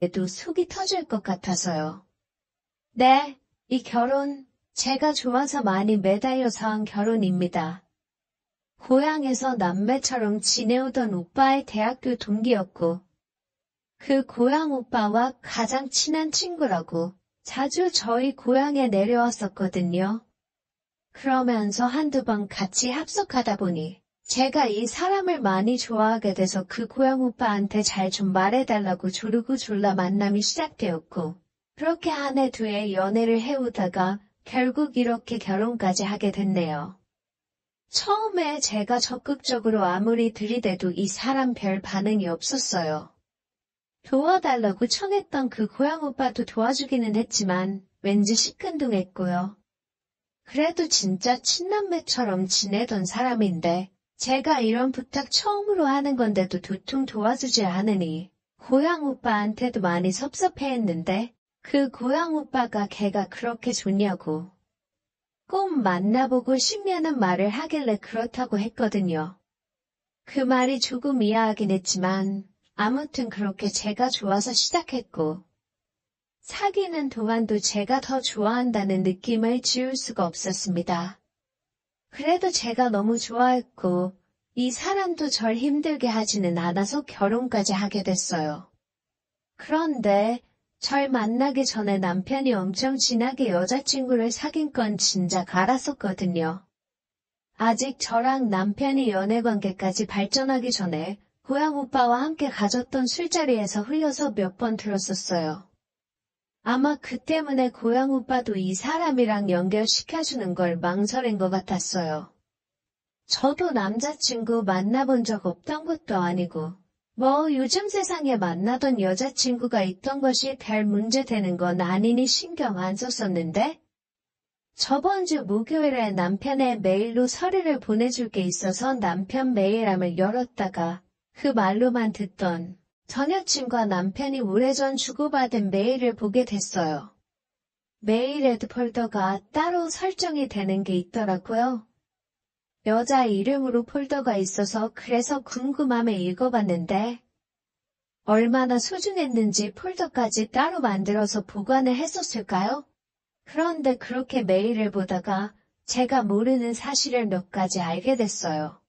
에도 속이 터질 것 같아서요. 네, 이 결혼, 제가 좋아서 많이 매달려서 한 결혼입니다. 고향에서 남매처럼 지내오던 오빠의 대학교 동기였고, 그 고향 오빠와 가장 친한 친구라고 자주 저희 고향에 내려왔었거든요. 그러면서 한두 번 같이 합석하다 보니 제가 이 사람을 많이 좋아하게 돼서 그 고향 오빠한테 잘 좀 말해달라고 조르고 졸라 만남이 시작되었고, 그렇게 한 해 두 해 연애를 해오다가 결국 이렇게 결혼까지 하게 됐네요. 처음에 제가 적극적으로 아무리 들이대도 이 사람 별 반응이 없었어요. 도와달라고 청했던 그 고향 오빠도 도와주기는 했지만 왠지 시큰둥했고요. 그래도 진짜 친남매처럼 지내던 사람인데 제가 이런 부탁 처음으로 하는 건데도 도통 도와주질 않으니 고향 오빠한테도 많이 섭섭해했는데 그 고향 오빠가 걔가 그렇게 좋냐고 꼭 만나보고 싶냐는 말을 하길래 그렇다고 했거든요. 그 말이 조금 이해하긴 했지만 아무튼 그렇게 제가 좋아서 시작했고 사귀는 동안도 제가 더 좋아한다는 느낌을 지울 수가 없었습니다. 그래도 제가 너무 좋아했고 이 사람도 절 힘들게 하지는 않아서 결혼까지 하게 됐어요. 그런데 절 만나기 전에 남편이 엄청 진하게 여자친구를 사귄 건 진작 알았었거든요. 아직 저랑 남편이 연애관계까지 발전하기 전에 고향 오빠와 함께 가졌던 술자리에서 흘려서 몇 번 들었었어요. 아마 그 때문에 고향 오빠도 이 사람이랑 연결시켜주는 걸 망설인 것 같았어요. 저도 남자친구 만나본 적 없던 것도 아니고 뭐 요즘 세상에 만나던 여자친구가 있던 것이 별 문제 되는 건 아니니 신경 안 썼었는데 저번 주 목요일에 남편의 메일로 서류를 보내줄 게 있어서 남편 메일함을 열었다가 그 말로만 듣던 전 여친과 남편이 오래전 주고받은 메일을 보게 됐어요. 메일에도 폴더가 따로 설정이 되는 게 있더라고요. 여자 이름으로 폴더가 있어서 그래서 궁금함에 읽어봤는데 얼마나 소중했는지 폴더까지 따로 만들어서 보관을 했었을까요? 그런데 그렇게 메일을 보다가 제가 모르는 사실을 몇 가지 알게 됐어요.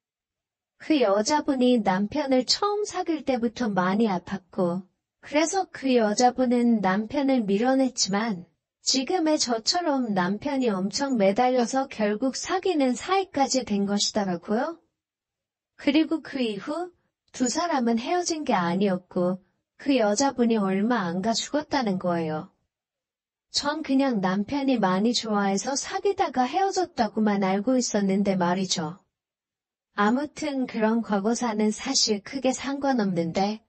그 여자분이 남편을 처음 사귈 때부터 많이 아팠고 그래서 그 여자분은 남편을 밀어냈지만 지금의 저처럼 남편이 엄청 매달려서 결국 사귀는 사이까지 된 것이더라고요. 그리고 그 이후 두 사람은 헤어진 게 아니었고 그 여자분이 얼마 안 가 죽었다는 거예요. 전 그냥 남편이 많이 좋아해서 사귀다가 헤어졌다고만 알고 있었는데 말이죠. 아무튼 그런 과거사는 사실 크게 상관없는데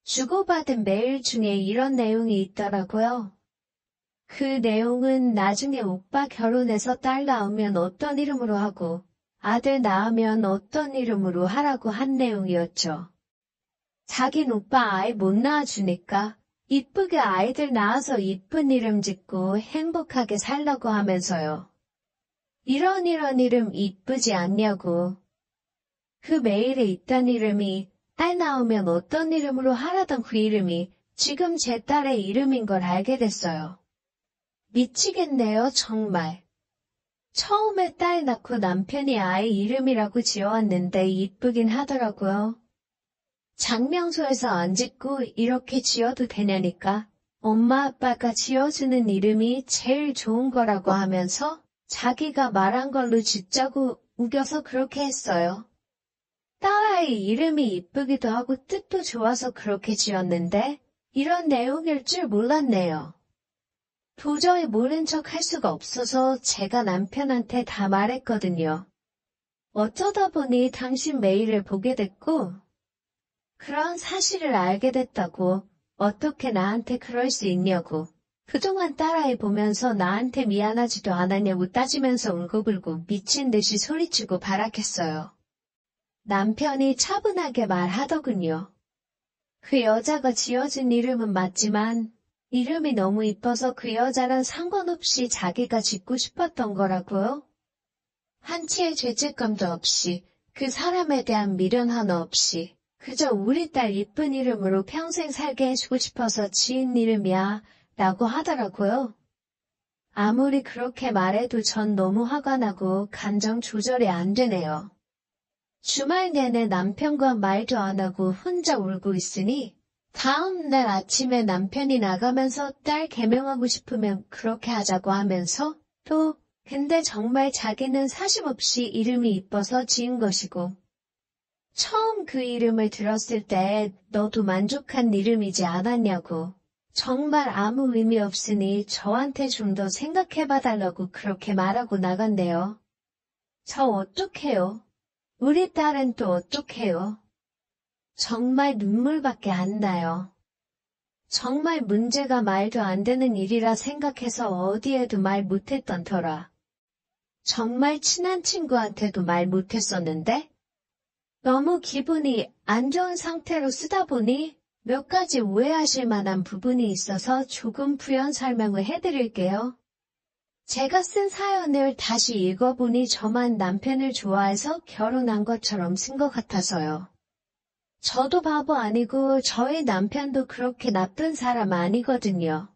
주고받은 메일 중에 이런 내용이 있더라고요. 그 내용은 나중에 오빠 결혼해서 딸 낳으면 어떤 이름으로 하고 아들 낳으면 어떤 이름으로 하라고 한 내용이었죠. 자긴 오빠 아이 못 낳아주니까 이쁘게 아이들 낳아서 이쁜 이름 짓고 행복하게 살라고 하면서요. 이런 이름 이쁘지 않냐고. 그 메일에 있던 이름이 딸 낳으면 어떤 이름으로 하라던 그 이름이 지금 제 딸의 이름인 걸 알게 됐어요. 미치겠네요, 정말. 처음에 딸 낳고 남편이 아이 이름이라고 지어왔는데 이쁘긴 하더라고요. 장명소에서 안 짓고 이렇게 지어도 되냐니까 엄마 아빠가 지어주는 이름이 제일 좋은 거라고 하면서 자기가 말한 걸로 짓자고 우겨서 그렇게 했어요. 딸아이 이름이 이쁘기도 하고 뜻도 좋아서 그렇게 지었는데 이런 내용일 줄 몰랐네요. 도저히 모른 척 할 수가 없어서 제가 남편한테 다 말했거든요. 어쩌다 보니 당신 메일을 보게 됐고 그런 사실을 알게 됐다고 어떻게 나한테 그럴 수 있냐고 그동안 딸아이 보면서 나한테 미안하지도 않았냐고 따지면서 울고불고 미친 듯이 소리치고 발악했어요. 남편이 차분하게 말하더군요. 그 여자가 지어준 이름은 맞지만 이름이 너무 이뻐서 그 여자랑 상관없이 자기가 짓고 싶었던 거라고요. 한치의 죄책감도 없이 그 사람에 대한 미련 하나 없이 그저 우리 딸 이쁜 이름으로 평생 살게 해주고 싶어서 지은 이름이야 라고 하더라고요. 아무리 그렇게 말해도 전 너무 화가 나고 감정 조절이 안 되네요. 주말 내내 남편과 말도 안 하고 혼자 울고 있으니 다음 날 아침에 남편이 나가면서 딸 개명하고 싶으면 그렇게 하자고 하면서 또 근데 정말 자기는 사심 없이 이름이 이뻐서 지은 것이고 처음 그 이름을 들었을 때 너도 만족한 이름이지 않았냐고 정말 아무 의미 없으니 저한테 좀 더 생각해봐달라고 그렇게 말하고 나간대요. 저 어떡해요? 우리 딸은 또 어떡해요? 정말 눈물밖에 안 나요. 정말 문제가 말도 안 되는 일이라 생각해서 어디에도 말 못했던 터라. 정말 친한 친구한테도 말 못했었는데 너무 기분이 안 좋은 상태로 쓰다 보니 몇 가지 오해하실 만한 부분이 있어서 조금 부연 설명을 해드릴게요. 제가 쓴 사연을 다시 읽어보니 저만 남편을 좋아해서 결혼한 것처럼 쓴 것 같아서요. 저도 바보 아니고 저희 남편도 그렇게 나쁜 사람 아니거든요.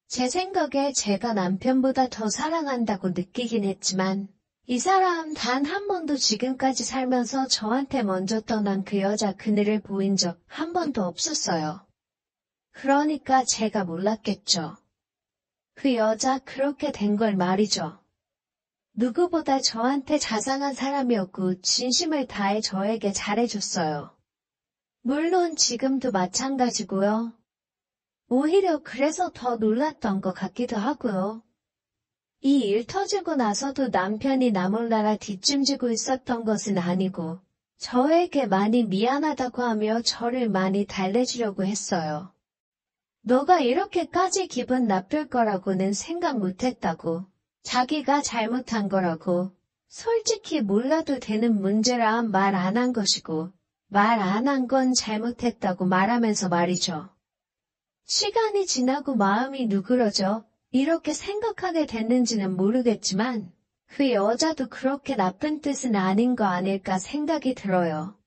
제 생각에 제가 남편보다 더 사랑한다고 느끼긴 했지만 이 사람 단 한 번도 지금까지 살면서 저한테 먼저 떠난 그 여자 그늘을 보인 적 한 번도 없었어요. 그러니까 제가 몰랐겠죠. 그 여자 그렇게 된 걸 말이죠. 누구보다 저한테 자상한 사람이었고 진심을 다해 저에게 잘해줬어요. 물론 지금도 마찬가지고요. 오히려 그래서 더 놀랐던 것 같기도 하고요. 이 일 터지고 나서도 남편이 나 몰라라 뒷짐지고 있었던 것은 아니고 저에게 많이 미안하다고 하며 저를 많이 달래주려고 했어요. 너가 이렇게까지 기분 나쁠 거라고는 생각 못했다고. 자기가 잘못한 거라고. 솔직히 몰라도 되는 문제라 말 안 한 것이고 말 안 한 건 잘못했다고 말하면서 말이죠. 시간이 지나고 마음이 누그러져 이렇게 생각하게 됐는지는 모르겠지만 그 여자도 그렇게 나쁜 뜻은 아닌 거 아닐까 생각이 들어요.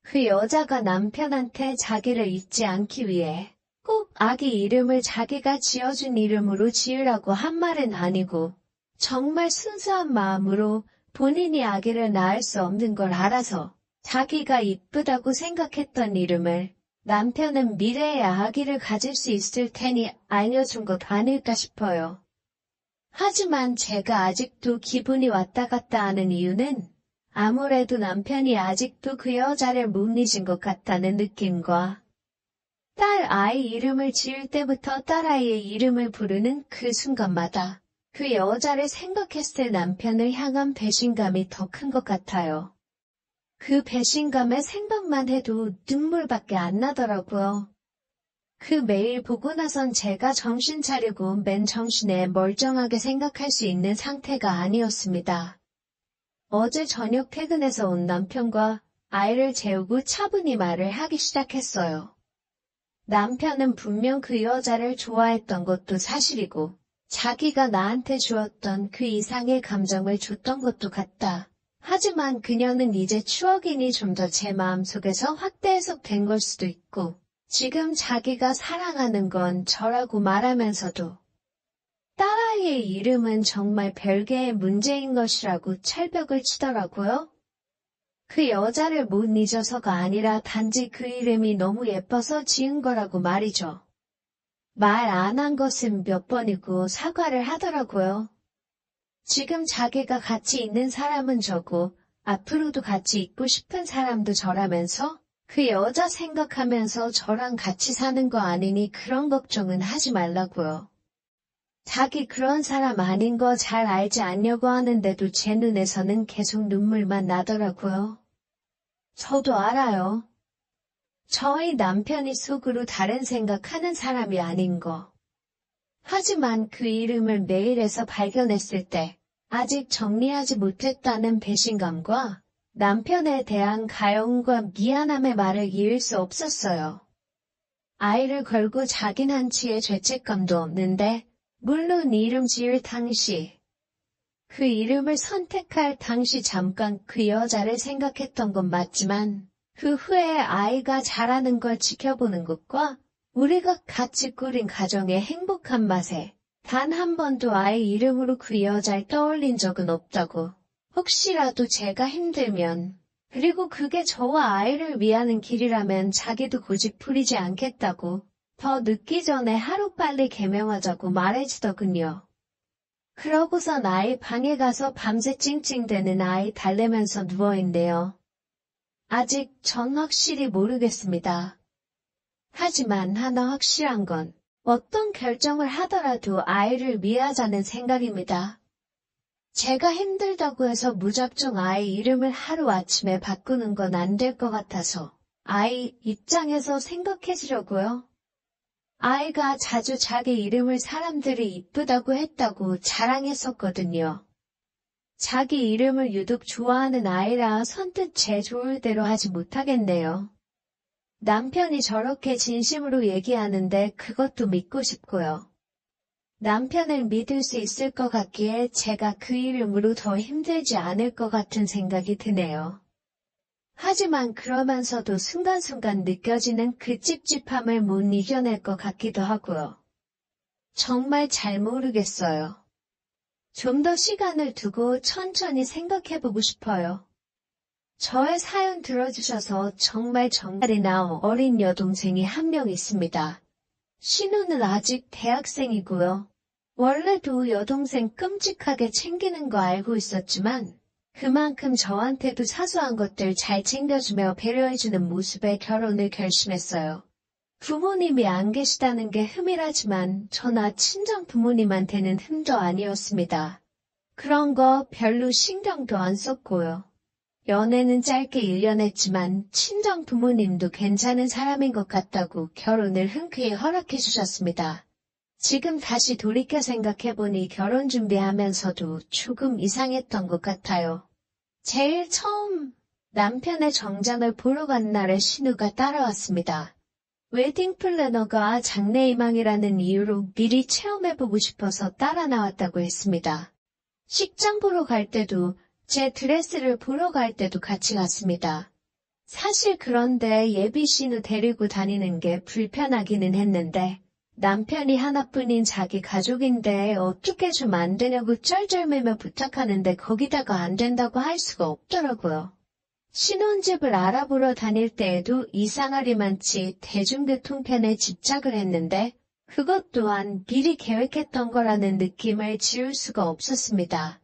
그 여자가 남편한테 자기를 잊지 않기 위해 꼭 아기 이름을 자기가 지어준 이름으로 지으라고 한 말은 아니고 정말 순수한 마음으로 본인이 아기를 낳을 수 없는 걸 알아서 자기가 이쁘다고 생각했던 이름을 남편은 미래에 아기를 가질 수 있을 테니 알려준 것 아닐까 싶어요. 하지만 제가 아직도 기분이 왔다 갔다 하는 이유는 아무래도 남편이 아직도 그 여자를 못 잊은 것 같다는 느낌과 딸 아이 이름을 지을 때부터 딸아이의 이름을 부르는 그 순간마다 그 여자를 생각했을 남편을 향한 배신감이 더 큰 것 같아요. 그 배신감에 생각만 해도 눈물밖에 안 나더라고요. 그 메일 보고 나선 제가 정신 차리고 맨 정신에 멀쩡하게 생각할 수 있는 상태가 아니었습니다. 어제 저녁 퇴근해서 온 남편과 아이를 재우고 차분히 말을 하기 시작했어요. 남편은 분명 그 여자를 좋아했던 것도 사실이고 자기가 나한테 주었던 그 이상의 감정을 줬던 것도 같다. 하지만 그녀는 이제 추억이니 좀 더 제 마음속에서 확대 해석된 걸 수도 있고 지금 자기가 사랑하는 건 저라고 말하면서도 딸아이의 이름은 정말 별개의 문제인 것이라고 철벽을 치더라고요. 그 여자를 못 잊어서가 아니라 단지 그 이름이 너무 예뻐서 지은 거라고 말이죠. 말 안 한 것은 몇 번이고 사과를 하더라고요. 지금 자기가 같이 있는 사람은 저고 앞으로도 같이 있고 싶은 사람도 저라면서 그 여자 생각하면서 저랑 같이 사는 거 아니니 그런 걱정은 하지 말라고요. 자기 그런 사람 아닌 거 잘 알지 않냐고 하는데도 제 눈에서는 계속 눈물만 나더라고요. 저도 알아요. 저희 남편이 속으로 다른 생각하는 사람이 아닌 거. 하지만 그 이름을 메일에서 발견했을 때 아직 정리하지 못했다는 배신감과 남편에 대한 가여움과 미안함의 말을 이을 수 없었어요. 아이를 걸고 자긴 한치의 죄책감도 없는데 물론 이름 지을 당시 그 이름을 선택할 당시 잠깐 그 여자를 생각했던 건 맞지만 그 후에 아이가 자라는 걸 지켜보는 것과 우리가 같이 꾸린 가정의 행복한 맛에 단 한 번도 아이 이름으로 그 여자를 떠올린 적은 없다고. 혹시라도 제가 힘들면, 그리고 그게 저와 아이를 위하는 길이라면 자기도 고집 부리지 않겠다고 더 늦기 전에 하루빨리 개명하자고 말해주더군요. 그러고선 아이 방에 가서 밤새 찡찡대는 아이 달래면서 누워있네요. 아직 전 확실히 모르겠습니다. 하지만 하나 확실한 건 어떤 결정을 하더라도 아이를 위하자는 생각입니다. 제가 힘들다고 해서 무작정 아이 이름을 하루아침에 바꾸는 건 안 될 것 같아서 아이 입장에서 생각해주려고요. 아이가 자주 자기 이름을 사람들이 이쁘다고 했다고 자랑했었거든요. 자기 이름을 유독 좋아하는 아이라 선뜻 제 좋을 대로 하지 못하겠네요. 남편이 저렇게 진심으로 얘기하는데 그것도 믿고 싶고요. 남편을 믿을 수 있을 것 같기에 제가 그 이름으로 더 힘들지 않을 것 같은 생각이 드네요. 하지만 그러면서도 순간순간 느껴지는 그 찝찝함을 못 이겨낼 것 같기도 하고요. 정말 잘 모르겠어요. 좀 더 시간을 두고 천천히 생각해보고 싶어요. 저의 사연 들어주셔서 정말이나 어린 여동생이 한 명 있습니다. 신우는 아직 대학생이고요. 원래도 여동생 끔찍하게 챙기는 거 알고 있었지만 그만큼 저한테도 사소한 것들 잘 챙겨주며 배려해주는 모습에 결혼을 결심했어요. 부모님이 안 계시다는 게 흠이라지만 저나 친정 부모님한테는 흠도 아니었습니다. 그런 거 별로 신경도 안 썼고요. 연애는 짧게 1년 했지만 친정 부모님도 괜찮은 사람인 것 같다고 결혼을 흔쾌히 허락해 주셨습니다. 지금 다시 돌이켜 생각해보니 결혼 준비하면서도 조금 이상했던 것 같아요. 제일 처음 남편의 정장을 보러 간 날에 신우가 따라왔습니다. 웨딩 플래너가 장래희망이라는 이유로 미리 체험해보고 싶어서 따라 나왔다고 했습니다. 식장 보러 갈 때도 제 드레스를 보러 갈 때도 같이 갔습니다. 사실 그런데 예비 신우 데리고 다니는 게 불편하기는 했는데 남편이 하나뿐인 자기 가족인데 어떻게 좀 안 되냐고 쩔쩔매며 부탁하는데 거기다가 안 된다고 할 수가 없더라고요. 신혼집을 알아보러 다닐 때에도 이상하리만치 대중교통편에 집착을 했는데 그것 또한 미리 계획했던 거라는 느낌을 지울 수가 없었습니다.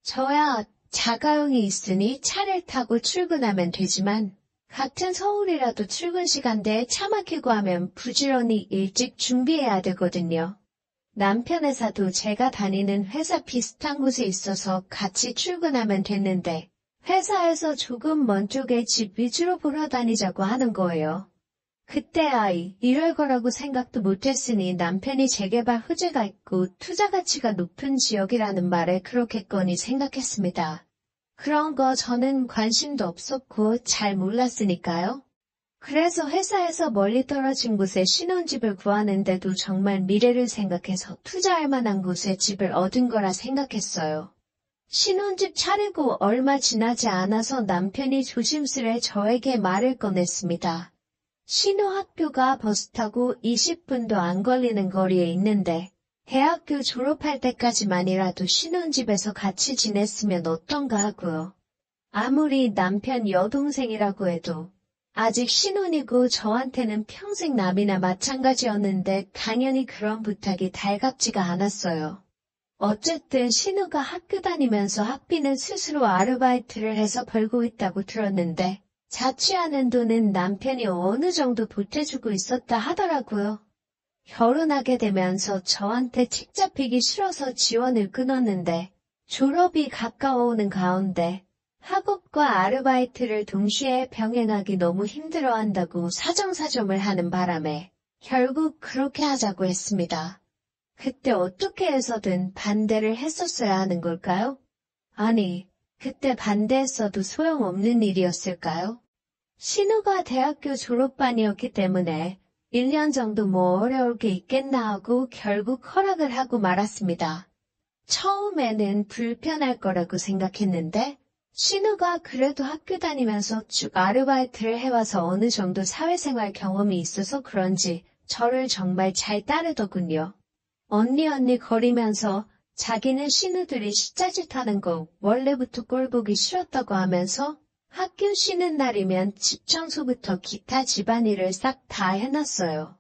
저야 자가용이 있으니 차를 타고 출근하면 되지만 같은 서울이라도 출근 시간대에 차 막히고 하면 부지런히 일찍 준비해야 되거든요. 남편 회사도 제가 다니는 회사 비슷한 곳에 있어서 같이 출근하면 됐는데 회사에서 조금 먼 쪽에 집 위주로 보러 다니자고 하는 거예요. 그때 이럴 거라고 생각도 못했으니 남편이 재개발 호재가 있고 투자 가치가 높은 지역이라는 말에 그렇겠거니 생각했습니다. 그런 거 저는 관심도 없었고 잘 몰랐으니까요. 그래서 회사에서 멀리 떨어진 곳에 신혼집을 구하는데도 정말 미래를 생각해서 투자할 만한 곳에 집을 얻은 거라 생각했어요. 신혼집 차리고 얼마 지나지 않아서 남편이 조심스레 저에게 말을 꺼냈습니다. 신호학교가 버스 타고 20분도 안 걸리는 거리에 있는데 대학교 졸업할 때까지만이라도 신혼집에서 같이 지냈으면 어떤가 하고요. 아무리 남편 여동생이라고 해도 아직 신혼이고 저한테는 평생 남이나 마찬가지였는데 당연히 그런 부탁이 달갑지가 않았어요. 어쨌든 신우가 학교 다니면서 학비는 스스로 아르바이트를 해서 벌고 있다고 들었는데 자취하는 돈은 남편이 어느 정도 보태주고 있었다 하더라고요. 결혼하게 되면서 저한테 책 잡히기 싫어서 지원을 끊었는데 졸업이 가까워오는 가운데 학업과 아르바이트를 동시에 병행하기 너무 힘들어한다고 사정사정을 하는 바람에 결국 그렇게 하자고 했습니다. 그때 어떻게 해서든 반대를 했었어야 하는 걸까요? 아니, 그때 반대했어도 소용없는 일이었을까요? 신우가 대학교 졸업반이었기 때문에 1년 정도 뭐 어려울 게 있겠나 하고 결국 허락을 하고 말았습니다. 처음에는 불편할 거라고 생각했는데 신우가 그래도 학교 다니면서 쭉 아르바이트를 해와서 어느 정도 사회생활 경험이 있어서 그런지 저를 정말 잘 따르더군요. 언니 거리면서 자기는 신우들이 시짜짓 하는 거 원래부터 꼴보기 싫었다고 하면서 학교 쉬는 날이면 집 청소부터 기타 집안일을 싹 다 해놨어요.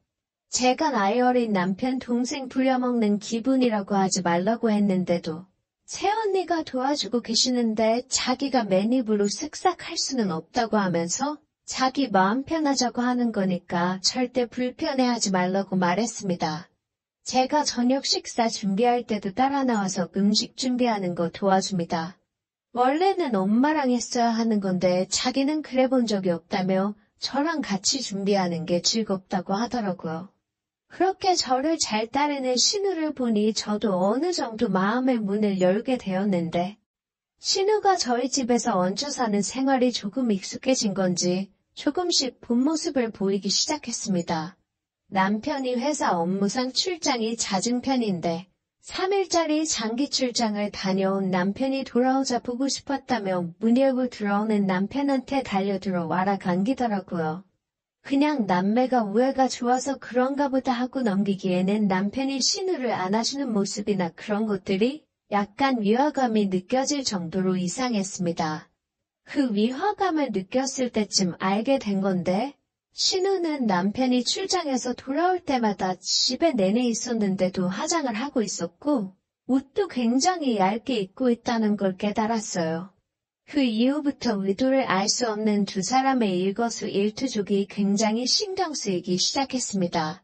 제가 나이 어린 남편 동생 부려먹는 기분이라고 하지 말라고 했는데도 새언니가 도와주고 계시는데 자기가 맨입으로 쓱싹 할 수는 없다고 하면서 자기 마음 편하자고 하는 거니까 절대 불편해하지 말라고 말했습니다. 제가 저녁 식사 준비할 때도 따라 나와서 음식 준비하는 거 도와줍니다. 원래는 엄마랑 했어야 하는 건데 자기는 그래 본 적이 없다며 저랑 같이 준비하는 게 즐겁다고 하더라고요. 그렇게 저를 잘 따르는 신우를 보니 저도 어느 정도 마음의 문을 열게 되었는데 신우가 저희 집에서 얹혀 사는 생활이 조금 익숙해진 건지 조금씩 본 모습을 보이기 시작했습니다. 남편이 회사 업무상 출장이 잦은 편인데 3일짜리 장기 출장을 다녀온 남편이 돌아오자 보고 싶었다며 문 열고 들어오는 남편한테 달려들어 와라 감기더라고요. 그냥 남매가 우애가 좋아서 그런가 보다 하고 넘기기에는 남편이 신우를 안아주는 모습이나 그런 것들이 약간 위화감이 느껴질 정도로 이상했습니다. 그 위화감을 느꼈을 때쯤 알게 된 건데 신우는 남편이 출장에서 돌아올 때마다 집에 내내 있었는데도 화장을 하고 있었고 옷도 굉장히 얇게 입고 있다는 걸 깨달았어요. 그 이후부터 의도를 알 수 없는 두 사람의 일거수일투족이 굉장히 신경 쓰이기 시작했습니다.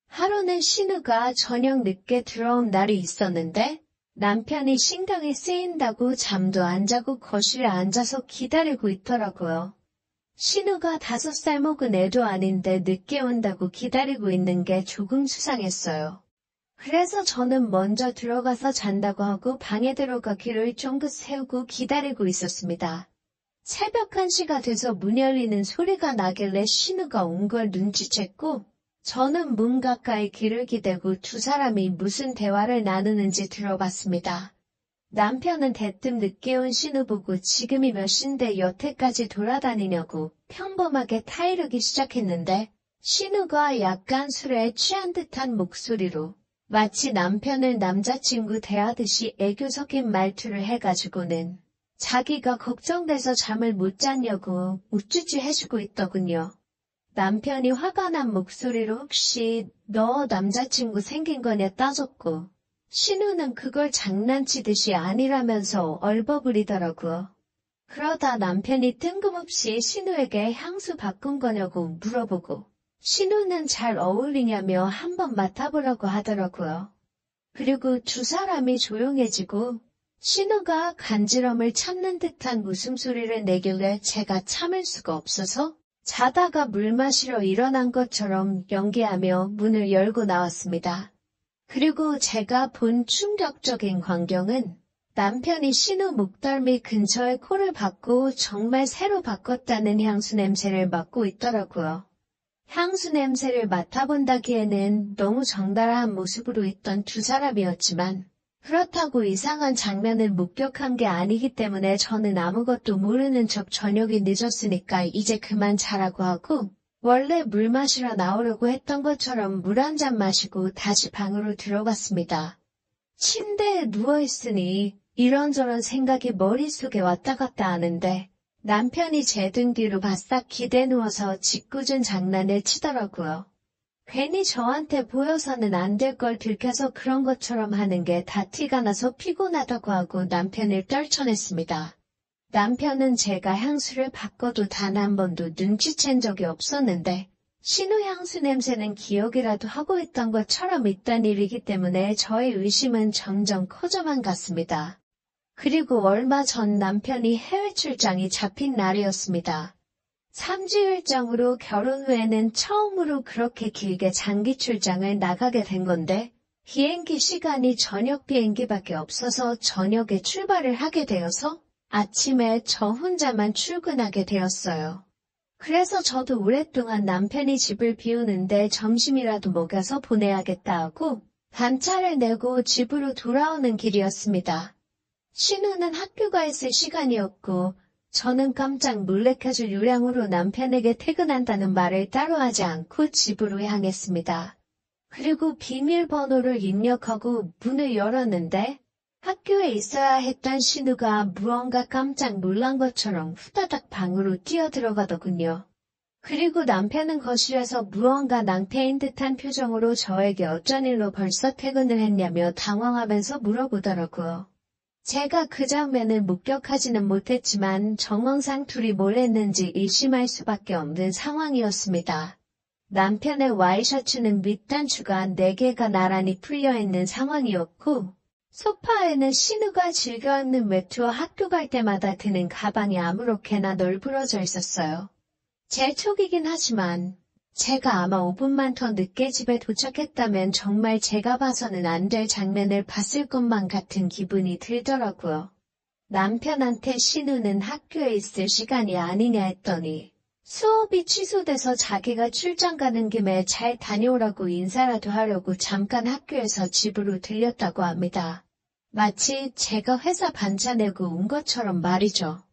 하루는 신우가 저녁 늦게 들어온 날이 있었는데 남편이 신경이 쓰인다고 잠도 안 자고 거실에 앉아서 기다리고 있더라고요. 신우가 5살 먹은 애도 아닌데 늦게 온다고 기다리고 있는 게 조금 수상했어요. 그래서 저는 먼저 들어가서 잔다고 하고 방에 들어가기를 쫑긋 세우고 기다리고 있었습니다. 새벽 1시가 돼서 문 열리는 소리가 나길래 신우가 온 걸 눈치챘고 저는 문 가까이 귀를 기대고 두 사람이 무슨 대화를 나누는지 들어봤습니다. 남편은 대뜸 늦게 온 신우 보고 지금이 몇 시인데 여태까지 돌아다니냐고 평범하게 타이르기 시작했는데 신우가 약간 술에 취한 듯한 목소리로 마치 남편을 남자친구 대하듯이 애교 섞인 말투를 해가지고는 자기가 걱정돼서 잠을 못 잤냐고 우쭈쭈 해주고 있더군요. 남편이 화가 난 목소리로 혹시 너 남자친구 생긴 거냐 따졌고 신우는 그걸 장난치듯이 아니라면서 얼버무리더라고요. 그러다 남편이 뜬금없이 신우에게 향수 바꾼 거냐고 물어보고 신우는 잘 어울리냐며 한번 맡아보라고 하더라고요. 그리고 두 사람이 조용해지고 신우가 간지럼을 참는 듯한 웃음소리를 내길래 제가 참을 수가 없어서 자다가 물 마시러 일어난 것처럼 연기하며 문을 열고 나왔습니다. 그리고 제가 본 충격적인 광경은 남편이 신우 목덜미 근처에 코를 박고 정말 새로 바꿨다는 향수 냄새를 맡고 있더라고요. 향수 냄새를 맡아본다기에는 너무 정달한 모습으로 있던 두 사람이었지만 그렇다고 이상한 장면을 목격한 게 아니기 때문에 저는 아무것도 모르는 척 저녁이 늦었으니까 이제 그만 자라고 하고 원래 물 마시러 나오려고 했던 것처럼 물 한 잔 마시고 다시 방으로 들어갔습니다. 침대에 누워있으니 이런저런 생각이 머릿속에 왔다 갔다 하는데 남편이 제 등 뒤로 바싹 기대 누워서 짓궂은 장난을 치더라고요. 괜히 저한테 보여서는 안 될 걸 들켜서 그런 것처럼 하는 게 다 티가 나서 피곤하다고 하고 남편을 떨쳐냈습니다. 남편은 제가 향수를 바꿔도 단 한 번도 눈치챈 적이 없었는데 신우 향수 냄새는 기억이라도 하고 있던 것처럼 있던 일이기 때문에 저의 의심은 점점 커져만 갔습니다. 그리고 얼마 전 남편이 해외 출장이 잡힌 날이었습니다. 3주 일정으로 결혼 후에는 처음으로 그렇게 길게 장기 출장을 나가게 된 건데 비행기 시간이 저녁 비행기밖에 없어서 저녁에 출발을 하게 되어서 아침에 저 혼자만 출근하게 되었어요. 그래서 저도 오랫동안 남편이 집을 비우는데 점심이라도 먹여서 보내야겠다 하고 반차를 내고 집으로 돌아오는 길이었습니다. 신우는 학교가 있을 시간이었고 저는 깜짝 놀래켜줄 요량으로 남편에게 퇴근한다는 말을 따로 하지 않고 집으로 향했습니다. 그리고 비밀번호를 입력하고 문을 열었는데 학교에 있어야 했던 신우가 무언가 깜짝 놀란 것처럼 후다닥 방으로 뛰어들어가더군요. 그리고 남편은 거실에서 무언가 낭패인 듯한 표정으로 저에게 어쩐 일로 벌써 퇴근을 했냐며 당황하면서 물어보더라고요. 제가 그 장면을 목격하지는 못했지만 정황상 둘이 뭘 했는지 의심할 수밖에 없는 상황이었습니다. 남편의 와이셔츠는 밑단추가 4개가 나란히 풀려있는 상황이었고 소파에는 신우가 즐겨 입는 외투와 학교 갈 때마다 드는 가방이 아무렇게나 널브러져 있었어요. 제 촉이긴 하지만 제가 아마 5분만 더 늦게 집에 도착했다면 정말 제가 봐서는 안 될 장면을 봤을 것만 같은 기분이 들더라고요. 남편한테 신우는 학교에 있을 시간이 아니냐 했더니 수업이 취소돼서 자기가 출장 가는 김에 잘 다녀오라고 인사라도 하려고 잠깐 학교에서 집으로 들렸다고 합니다. 마치 제가 회사 반차 내고 온 것처럼 말이죠.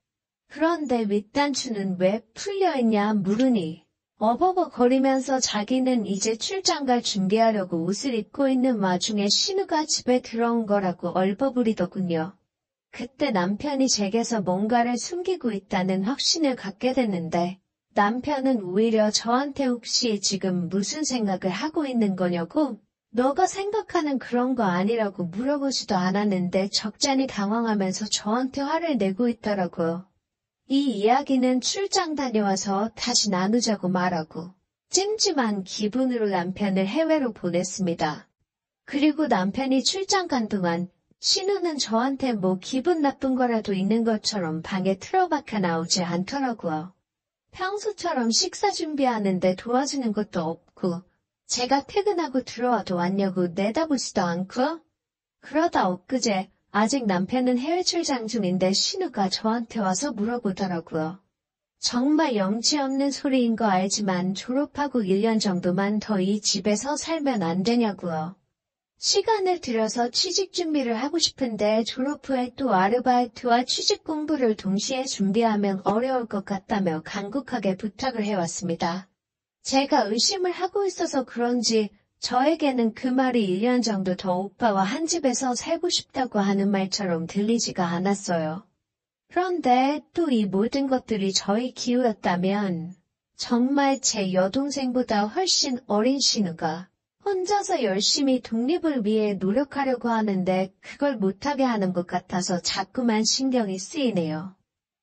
그런데 윗단추는 왜 풀려있냐 물으니 어버버거리면서 자기는 이제 출장 갈 준비하려고 옷을 입고 있는 와중에 신우가 집에 들어온 거라고 얼버무리더군요. 그때 남편이 제게서 뭔가를 숨기고 있다는 확신을 갖게 됐는데 남편은 오히려 저한테 혹시 지금 무슨 생각을 하고 있는 거냐고 너가 생각하는 그런 거 아니라고 물어보지도 않았는데 적잖이 당황하면서 저한테 화를 내고 있더라고요. 이 이야기는 출장 다녀와서 다시 나누자고 말하고 찜찜한 기분으로 남편을 해외로 보냈습니다. 그리고 남편이 출장 간 동안 신우는 저한테 뭐 기분 나쁜 거라도 있는 것처럼 방에 틀어박혀 나오지 않더라고요. 평소처럼 식사 준비하는데 도와주는 것도 없고 제가 퇴근하고 들어와도 왔냐고 내다보지도 않고 그러다 엊그제 아직 남편은 해외 출장 중인데 신우가 저한테 와서 물어보더라고요. 정말 염치 없는 소리인 거 알지만 졸업하고 1년 정도만 더 이 집에서 살면 안 되냐고요. 시간을 들여서 취직 준비를 하고 싶은데 졸업 후에 또 아르바이트와 취직 공부를 동시에 준비하면 어려울 것 같다며 간곡하게 부탁을 해왔습니다. 제가 의심을 하고 있어서 그런지 저에게는 그 말이 1년 정도 더 오빠와 한 집에서 살고 싶다고 하는 말처럼 들리지가 않았어요. 그런데 또 이 모든 것들이 저의 기우였다면 정말 제 여동생보다 훨씬 어린 신우가 혼자서 열심히 독립을 위해 노력하려고 하는데 그걸 못하게 하는 것 같아서 자꾸만 신경이 쓰이네요.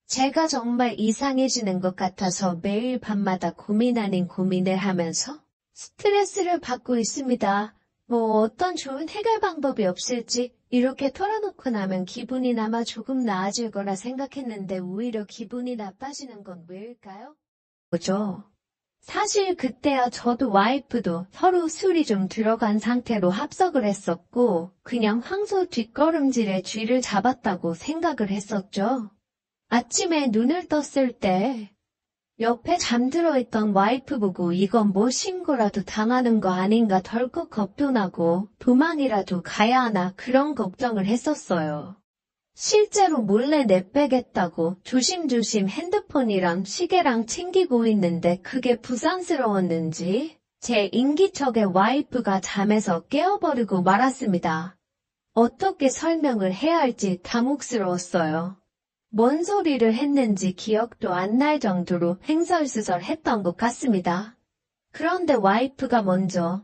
제가 정말 이상해지는 것 같아서 매일 밤마다 고민 아닌 고민을 하면서 스트레스를 받고 있습니다. 뭐 어떤 좋은 해결 방법이 없을지 이렇게 털어놓고 나면 기분이나마 조금 나아질 거라 생각했는데 오히려 기분이 나빠지는 건 왜일까요? 뭐죠? 사실 그때야 저도 와이프도 서로 술이 좀 들어간 상태로 합석을 했었고 그냥 황소 뒷걸음질에 쥐를 잡았다고 생각을 했었죠. 아침에 눈을 떴을 때 옆에 잠들어 있던 와이프 보고 이건 뭐 신고라도 당하는 거 아닌가 덜컥 겁도 나고 도망이라도 가야 하나 그런 걱정을 했었어요. 실제로 몰래 내빼겠다고 조심조심 핸드폰이랑 시계랑 챙기고 있는데 그게 부산스러웠는지 제 인기척의 와이프가 잠에서 깨어버리고 말았습니다. 어떻게 설명을 해야 할지 당혹스러웠어요. 뭔 소리를 했는지 기억도 안 날 정도로 횡설수설했던 것 같습니다. 그런데 와이프가 먼저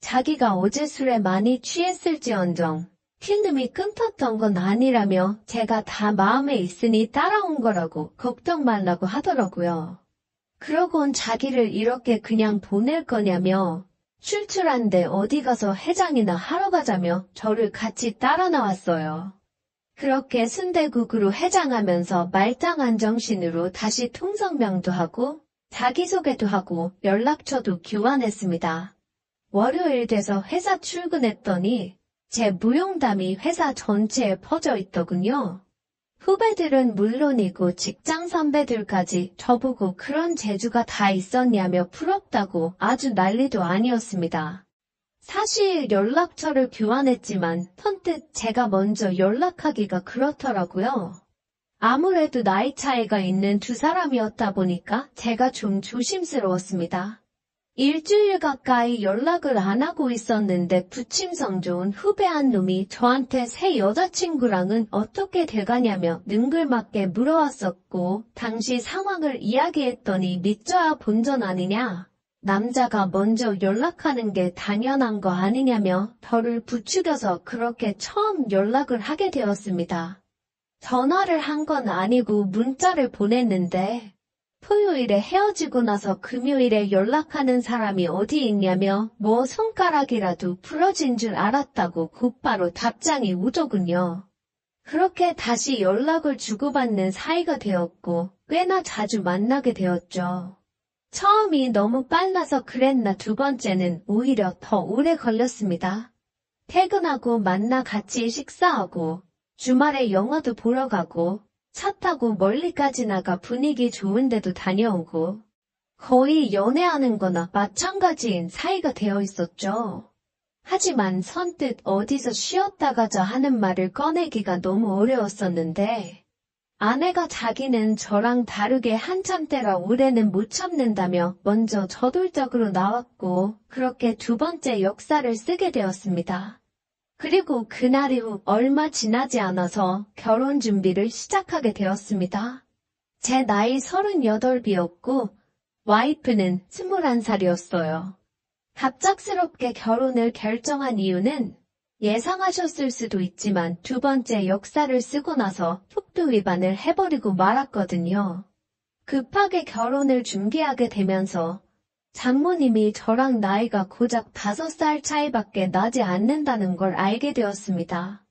자기가 어제 술에 많이 취했을지언정 필름이 끊겼던 건 아니라며 제가 다 마음에 있으니 따라온 거라고 걱정 말라고 하더라고요. 그러곤 자기를 이렇게 그냥 보낼 거냐며 출출한데 어디 가서 해장이나 하러 가자며 저를 같이 따라 나왔어요. 그렇게 순대국으로 해장하면서 말짱한 정신으로 다시 통성명도 하고 자기소개도 하고 연락처도 교환했습니다. 월요일 돼서 회사 출근했더니 제 무용담이 회사 전체에 퍼져 있더군요. 후배들은 물론이고 직장 선배들까지 저보고 그런 재주가 다 있었냐며 부럽다고 아주 난리도 아니었습니다. 사실 연락처를 교환했지만 선뜻 제가 먼저 연락하기가 그렇더라고요. 아무래도 나이 차이가 있는 두 사람이었다 보니까 제가 좀 조심스러웠습니다. 일주일 가까이 연락을 안 하고 있었는데 부침성 좋은 후배 한 놈이 저한테 새 여자친구랑은 어떻게 돼가냐며 능글맞게 물어왔었고 당시 상황을 이야기했더니 믿져야 본전 아니냐. 남자가 먼저 연락하는 게 당연한 거 아니냐며 저를 부추겨서 그렇게 처음 연락을 하게 되었습니다. 전화를 한 건 아니고 문자를 보냈는데 토요일에 헤어지고 나서 금요일에 연락하는 사람이 어디 있냐며 뭐 손가락이라도 부러진 줄 알았다고 곧바로 답장이 오더군요. 그렇게 다시 연락을 주고받는 사이가 되었고 꽤나 자주 만나게 되었죠. 처음이 너무 빨라서 그랬나 두 번째는 오히려 더 오래 걸렸습니다. 퇴근하고 만나 같이 식사하고 주말에 영화도 보러 가고 차 타고 멀리까지 나가 분위기 좋은 데도 다녀오고 거의 연애하는 거나 마찬가지인 사이가 되어 있었죠. 하지만 선뜻 어디서 쉬었다 가자 하는 말을 꺼내기가 너무 어려웠었는데 아내가 자기는 저랑 다르게 한참 때라 올해는 못 참는다며 먼저 저돌적으로 나왔고 그렇게 두 번째 역사를 쓰게 되었습니다. 그리고 그날 이후 얼마 지나지 않아서 결혼 준비를 시작하게 되었습니다. 제 나이 38이었고 와이프는 21살이었어요. 갑작스럽게 결혼을 결정한 이유는 예상하셨을 수도 있지만 두 번째 역사를 쓰고 나서 속도 위반을 해버리고 말았거든요. 급하게 결혼을 준비하게 되면서 장모님이 저랑 나이가 고작 5살 차이밖에 나지 않는다는 걸 알게 되었습니다.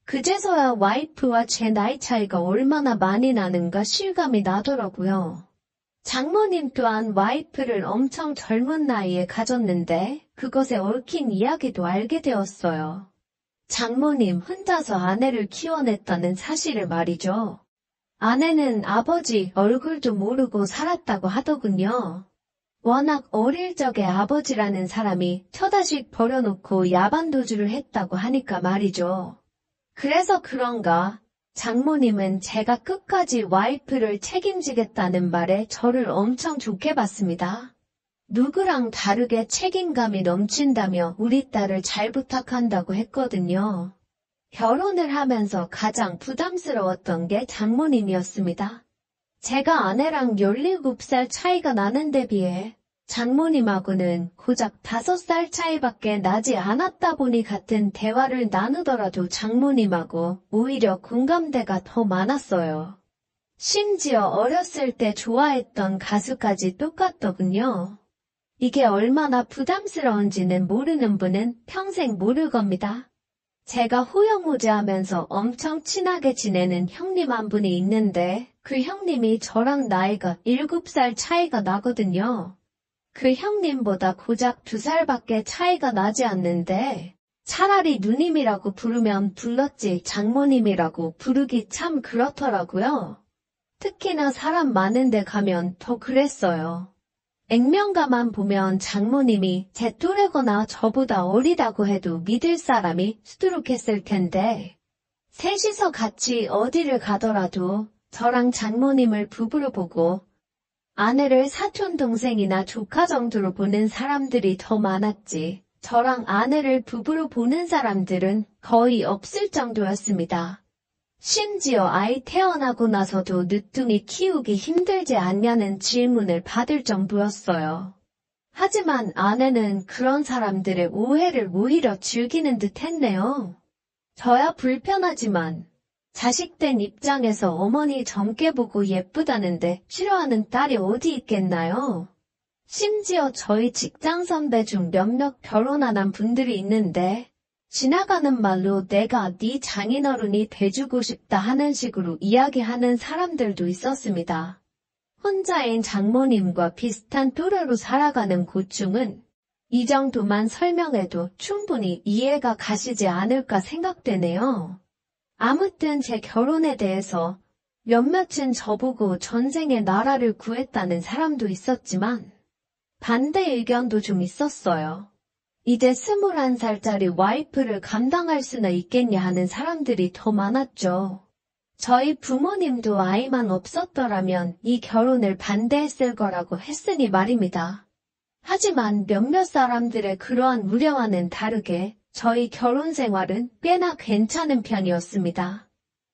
그제서야 와이프와 제 나이 차이가 얼마나 많이 나는가 실감이 나더라고요. 장모님 또한 와이프를 엄청 젊은 나이에 가졌는데 그것에 얽힌 이야기도 알게 되었어요. 장모님 혼자서 아내를 키워냈다는 사실을 말이죠. 아내는 아버지 얼굴도 모르고 살았다고 하더군요. 워낙 어릴 적에 아버지라는 사람이 처자식 버려놓고 야반도주를 했다고 하니까 말이죠. 그래서 그런가 장모님은 제가 끝까지 와이프를 책임지겠다는 말에 저를 엄청 좋게 봤습니다. 누구랑 다르게 책임감이 넘친다며 우리 딸을 잘 부탁한다고 했거든요. 결혼을 하면서 가장 부담스러웠던 게 장모님이었습니다. 제가 아내랑 17살 차이가 나는 데 비해 장모님하고는 고작 5살 차이밖에 나지 않았다 보니 같은 대화를 나누더라도 장모님하고 오히려 공감대가 더 많았어요. 심지어 어렸을 때 좋아했던 가수까지 똑같더군요. 이게 얼마나 부담스러운지는 모르는 분은 평생 모를 겁니다. 제가 호영호재하면서 엄청 친하게 지내는 형님 한 분이 있는데 그 형님이 저랑 나이가 7살 차이가 나거든요. 그 형님보다 고작 2살밖에 차이가 나지 않는데 차라리 누님이라고 부르면 불렀지 장모님이라고 부르기 참 그렇더라고요. 특히나 사람 많은 데 가면 더 그랬어요. 액면가만 보면 장모님이 제 또래거나 저보다 어리다고 해도 믿을 사람이 수두룩했을 텐데 셋이서 같이 어디를 가더라도 저랑 장모님을 부부로 보고 아내를 사촌 동생이나 조카 정도로 보는 사람들이 더 많았지 저랑 아내를 부부로 보는 사람들은 거의 없을 정도였습니다. 심지어 아이 태어나고 나서도 늦둥이 키우기 힘들지 않냐는 질문을 받을 정도였어요. 하지만 아내는 그런 사람들의 오해를 오히려 즐기는 듯 했네요. 저야 불편하지만 자식된 입장에서 어머니 젊게 보고 예쁘다는데 싫어하는 딸이 어디 있겠나요? 심지어 저희 직장 선배 중 몇몇 결혼 안 한 분들이 있는데 지나가는 말로 내가 네 장인어른이 돼주고 싶다 하는 식으로 이야기하는 사람들도 있었습니다. 혼자인 장모님과 비슷한 또래로 살아가는 고충은 이 정도만 설명해도 충분히 이해가 가시지 않을까 생각되네요. 아무튼 제 결혼에 대해서 몇몇은 저보고 전생에 나라를 구했다는 사람도 있었지만 반대 의견도 좀 있었어요. 이제 21살짜리 와이프를 감당할 수나 있겠냐 하는 사람들이 더 많았죠. 저희 부모님도 아이만 없었더라면 이 결혼을 반대했을 거라고 했으니 말입니다. 하지만 몇몇 사람들의 그러한 우려와는 다르게 저희 결혼 생활은 꽤나 괜찮은 편이었습니다.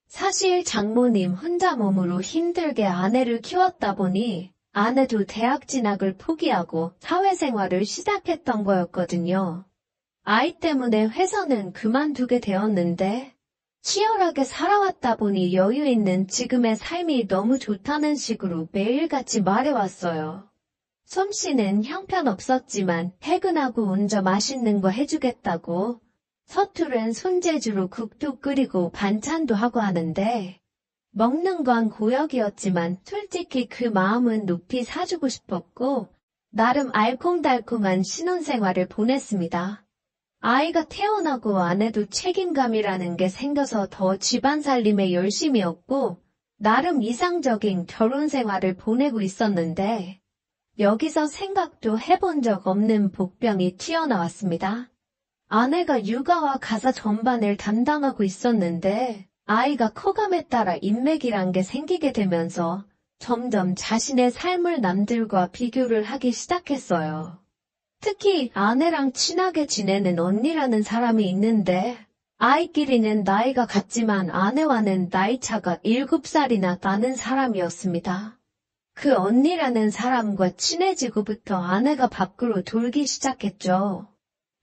사실 장모님 혼자 몸으로 힘들게 아내를 키웠다 보니 아내도 대학 진학을 포기하고 사회생활을 시작했던 거였거든요. 아이 때문에 회사는 그만두게 되었는데 치열하게 살아왔다 보니 여유 있는 지금의 삶이 너무 좋다는 식으로 매일같이 말해왔어요. 솜씨는 형편없었지만 퇴근하고 먼저 맛있는 거 해주겠다고 서투른 손재주로 국도 끓이고 반찬도 하고 하는데 먹는 건 고역이었지만 솔직히 그 마음은 높이 사주고 싶었고 나름 알콩달콩한 신혼생활을 보냈습니다. 아이가 태어나고 아내도 책임감이라는 게 생겨서 더 집안 살림에 열심이었고 나름 이상적인 결혼 생활을 보내고 있었는데 여기서 생각도 해본 적 없는 복병이 튀어나왔습니다. 아내가 육아와 가사 전반을 담당하고 있었는데 아이가 커감에 따라 인맥이란 게 생기게 되면서 점점 자신의 삶을 남들과 비교를 하기 시작했어요. 특히 아내랑 친하게 지내는 언니라는 사람이 있는데 아이끼리는 나이가 같지만 아내와는 나이 차가 7살이나 나는 사람이었습니다. 그 언니라는 사람과 친해지고부터 아내가 밖으로 돌기 시작했죠.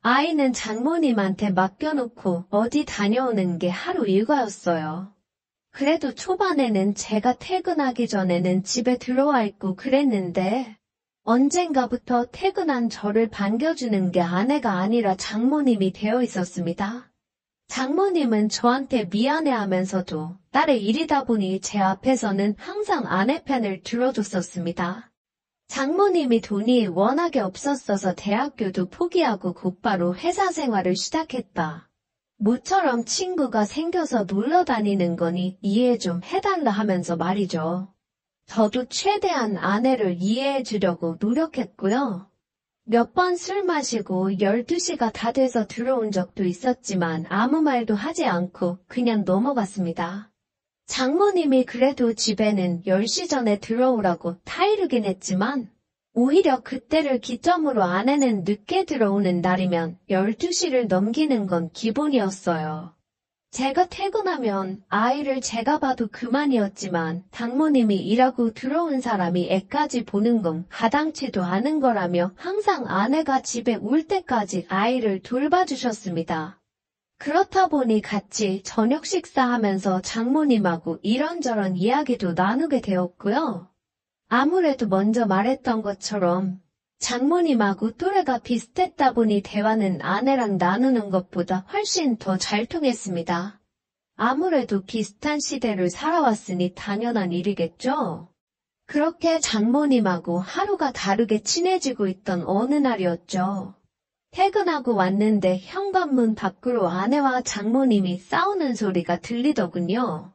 아이는 장모님한테 맡겨놓고 어디 다녀오는 게 하루 일과였어요. 그래도 초반에는 제가 퇴근하기 전에는 집에 들어와 있고 그랬는데 언젠가부터 퇴근한 저를 반겨주는 게 아내가 아니라 장모님이 되어 있었습니다. 장모님은 저한테 미안해하면서도 딸의 일이다 보니 제 앞에서는 항상 아내 편을 들어줬었습니다. 장모님이 돈이 워낙에 없었어서 대학교도 포기하고 곧바로 회사 생활을 시작했다. 모처럼 친구가 생겨서 놀러 다니는 거니 이해 좀 해달라 하면서 말이죠. 저도 최대한 아내를 이해해 주려고 노력했고요. 몇 번 술 마시고 12시가 다 돼서 들어온 적도 있었지만 아무 말도 하지 않고 그냥 넘어갔습니다. 장모님이 그래도 집에는 10시 전에 들어오라고 타이르긴 했지만 오히려 그때를 기점으로 아내는 늦게 들어오는 날이면 12시를 넘기는 건 기본이었어요. 제가 퇴근하면 아이를 제가 봐도 그만이었지만 장모님이 일하고 들어온 사람이 애까지 보는 건 가당치도 않은 거라며 항상 아내가 집에 올 때까지 아이를 돌봐주셨습니다. 그렇다 보니 같이 저녁 식사하면서 장모님하고 이런저런 이야기도 나누게 되었고요. 아무래도 먼저 말했던 것처럼 장모님하고 또래가 비슷했다 보니 대화는 아내랑 나누는 것보다 훨씬 더 잘 통했습니다. 아무래도 비슷한 시대를 살아왔으니 당연한 일이겠죠. 그렇게 장모님하고 하루가 다르게 친해지고 있던 어느 날이었죠. 퇴근하고 왔는데 현관문 밖으로 아내와 장모님이 싸우는 소리가 들리더군요.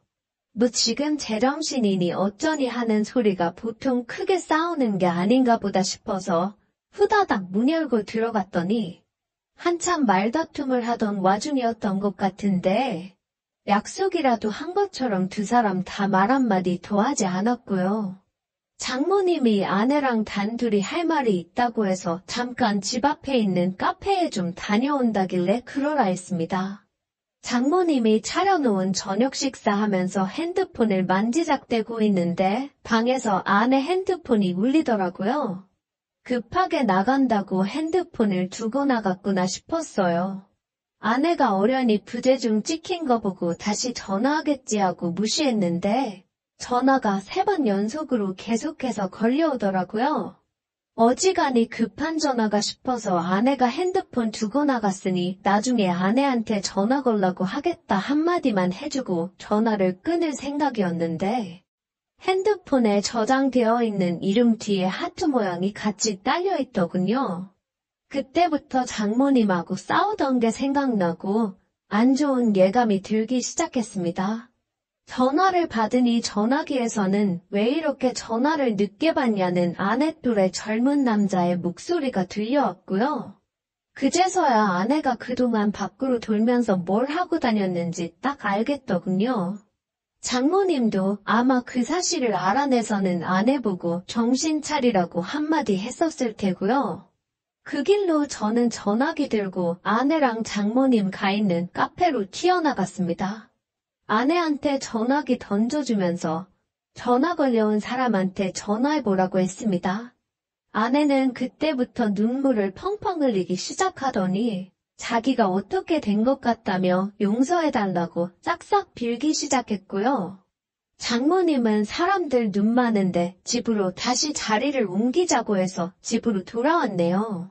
뭐 지금 제정신이니 어쩌니 하는 소리가 보통 크게 싸우는 게 아닌가 보다 싶어서 후다닥 문 열고 들어갔더니 한참 말다툼을 하던 와중이었던 것 같은데 약속이라도 한 것처럼 두 사람 다 말 한마디 더 하지 않았고요. 장모님이 아내랑 단둘이 할 말이 있다고 해서 잠깐 집 앞에 있는 카페에 좀 다녀온다길래 그러라 했습니다. 장모님이 차려놓은 저녁 식사하면서 핸드폰을 만지작대고 있는데 방에서 아내 핸드폰이 울리더라고요. 급하게 나간다고 핸드폰을 두고 나갔구나 싶었어요. 아내가 어련히 부재중 찍힌 거 보고 다시 전화하겠지 하고 무시했는데 전화가 3번 연속으로 계속해서 걸려오더라고요. 어지간히 급한 전화가 싶어서 아내가 핸드폰 두고 나갔으니 나중에 아내한테 전화 걸라고 하겠다 한마디만 해주고 전화를 끊을 생각이었는데 핸드폰에 저장되어 있는 이름 뒤에 하트 모양이 같이 딸려 있더군요. 그때부터 장모님하고 싸우던 게 생각나고 안 좋은 예감이 들기 시작했습니다. 전화를 받으니 전화기에서는 왜 이렇게 전화를 늦게 받냐는 아내 또래 젊은 남자의 목소리가 들려왔고요. 그제서야 아내가 그동안 밖으로 돌면서 뭘 하고 다녔는지 딱 알겠더군요. 장모님도 아마 그 사실을 알아내서는 아내 보고 정신 차리라고 한마디 했었을 테고요. 그 길로 저는 전화기 들고 아내랑 장모님 가 있는 카페로 튀어나갔습니다. 아내한테 전화기 던져주면서 전화 걸려온 사람한테 전화해보라고 했습니다. 아내는 그때부터 눈물을 펑펑 흘리기 시작하더니 자기가 어떻게 된 것 같다며 용서해달라고 싹싹 빌기 시작했고요. 장모님은 사람들 눈 많은데 집으로 다시 자리를 옮기자고 해서 집으로 돌아왔네요.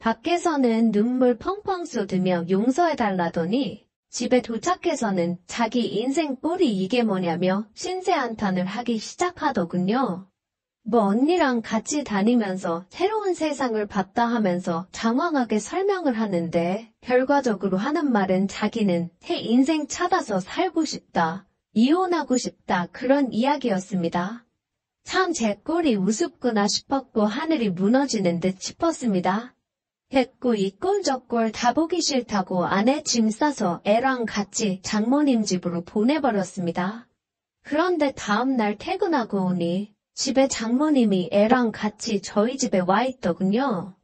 밖에서는 눈물 펑펑 쏟으며 용서해달라더니 집에 도착해서는 자기 인생 꼴이 이게 뭐냐며 신세한탄을 하기 시작하더군요. 뭐 언니랑 같이 다니면서 새로운 세상을 봤다 하면서 장황하게 설명을 하는데 결과적으로 하는 말은 자기는 새 인생 찾아서 살고 싶다, 이혼하고 싶다 그런 이야기였습니다. 참 제 꼴이 우습구나 싶었고 하늘이 무너지는 듯 싶었습니다. 됐고 이 꼴 저 꼴 다 보기 싫다고 아내 짐 싸서 애랑 같이 장모님 집으로 보내버렸습니다. 그런데 다음날 퇴근하고 오니 집에 장모님이 애랑 같이 저희 집에 와 있더군요.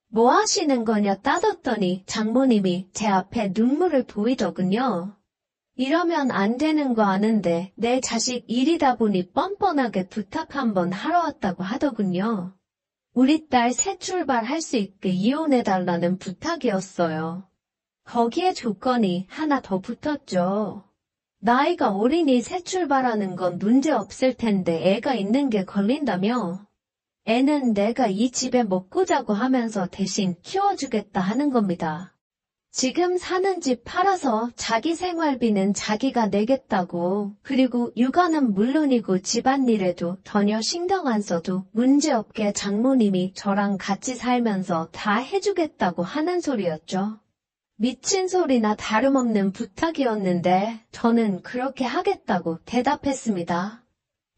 뭐 하시는 거냐 따졌더니 장모님이 제 앞에 눈물을 보이더군요. 이러면 안 되는 거 아는데 내 자식 일이다 보니 뻔뻔하게 부탁 한번 하러 왔다고 하더군요. 우리 딸 새 출발할 수 있게 이혼해달라는 부탁이었어요. 거기에 조건이 하나 더 붙었죠. 나이가 어리니 새 출발하는 건 문제 없을 텐데 애가 있는 게 걸린다며. 애는 내가 이 집에 먹고 자고 하면서 대신 키워주겠다 하는 겁니다. 지금 사는 집 팔아서 자기 생활비는 자기가 내겠다고, 그리고 육아는 물론이고 집안일에도 전혀 신경 안 써도 문제없게 장모님이 저랑 같이 살면서 다 해주겠다고 하는 소리였죠. 미친 소리나 다름없는 부탁이었는데 저는 그렇게 하겠다고 대답했습니다.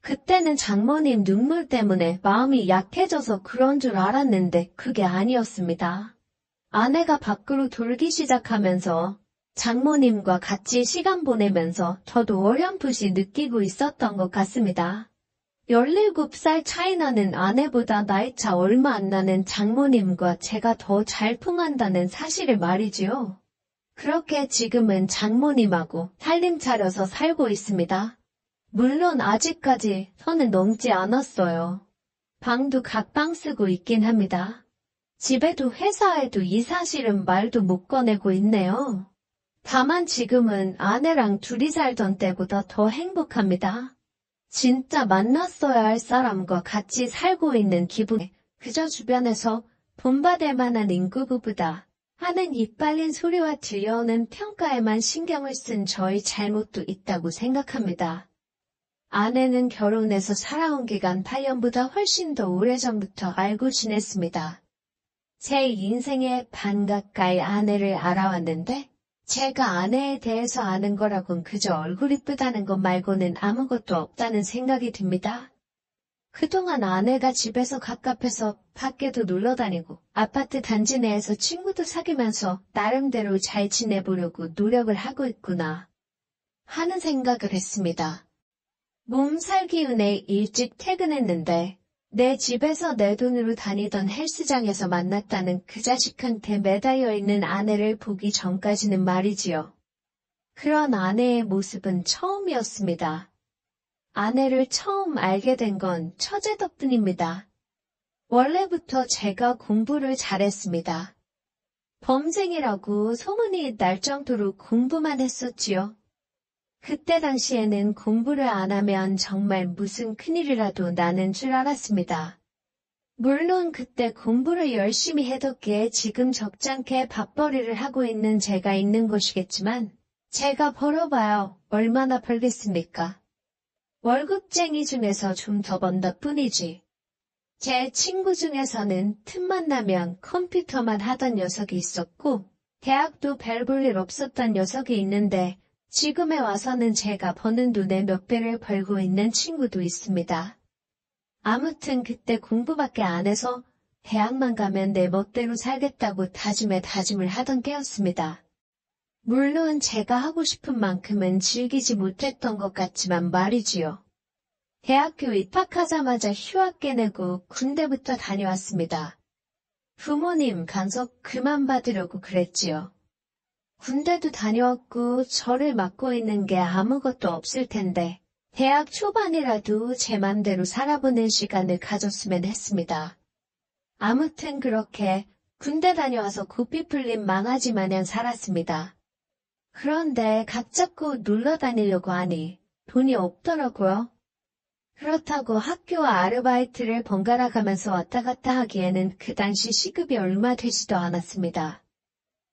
그때는 장모님 눈물 때문에 마음이 약해져서 그런 줄 알았는데 그게 아니었습니다. 아내가 밖으로 돌기 시작하면서 장모님과 같이 시간 보내면서 저도 어렴풋이 느끼고 있었던 것 같습니다. 17살 차이 나는 아내보다 나이차 얼마 안 나는 장모님과 제가 더 잘 통한다는 사실을 말이지요. 그렇게 지금은 장모님하고 살림 차려서 살고 있습니다. 물론 아직까지 선은 넘지 않았어요. 방도 각방 쓰고 있긴 합니다. 집에도 회사에도 이 사실은 말도 못 꺼내고 있네요. 다만 지금은 아내랑 둘이 살던 때보다 더 행복합니다. 진짜 만났어야 할 사람과 같이 살고 있는 기분에 그저 주변에서 본받을 만한 인구부부다 하는 이빨린 소리와 들려오는 평가에만 신경을 쓴 저의 잘못도 있다고 생각합니다. 아내는 결혼해서 살아온 기간 8년보다 훨씬 더 오래전부터 알고 지냈습니다. 제 인생의 반 가까이 아내를 알아왔는데 제가 아내에 대해서 아는 거라곤 그저 얼굴 이쁘다는 것 말고는 아무것도 없다는 생각이 듭니다. 그동안 아내가 집에서 갑갑해서 밖에도 놀러 다니고 아파트 단지 내에서 친구도 사귀면서 나름대로 잘 지내보려고 노력을 하고 있구나 하는 생각을 했습니다. 몸살 기운에 일찍 퇴근했는데 내 집에서 내 돈으로 다니던 헬스장에서 만났다는 그 자식한테 매달려 있는 아내를 보기 전까지는 말이지요. 그런 아내의 모습은 처음이었습니다. 아내를 처음 알게 된 건 처제 덕분입니다. 원래부터 제가 공부를 잘했습니다. 범생이라고 소문이 날 정도로 공부만 했었지요. 그때 당시에는 공부를 안 하면 정말 무슨 큰일이라도 나는 줄 알았습니다. 물론 그때 공부를 열심히 해뒀기에 지금 적잖게 밥벌이를 하고 있는 제가 있는 것이겠지만 제가 벌어봐야 얼마나 벌겠습니까? 월급쟁이 중에서 좀 더 번다 뿐이지. 제 친구 중에서는 틈만 나면 컴퓨터만 하던 녀석이 있었고 대학도 별 볼 일 없었던 녀석이 있는데 지금에 와서는 제가 버는 돈의 몇 배를 벌고 있는 친구도 있습니다. 아무튼 그때 공부밖에 안 해서 대학만 가면 내 멋대로 살겠다고 다짐에 다짐을 하던 때였습니다. 물론 제가 하고 싶은 만큼은 즐기지 못했던 것 같지만 말이지요. 대학교 입학하자마자 휴학계 내고 군대부터 다녀왔습니다. 부모님 간섭 그만 받으려고 그랬지요. 군대도 다녀왔고 저를 맡고 있는 게 아무것도 없을 텐데 대학 초반이라도 제 맘대로 살아보는 시간을 가졌으면 했습니다. 아무튼 그렇게 군대 다녀와서 고삐 풀린 망아지 마냥 살았습니다. 그런데 각 잡고 놀러 다니려고 하니 돈이 없더라고요. 그렇다고 학교와 아르바이트를 번갈아 가면서 왔다 갔다 하기에는 그 당시 시급이 얼마 되지도 않았습니다.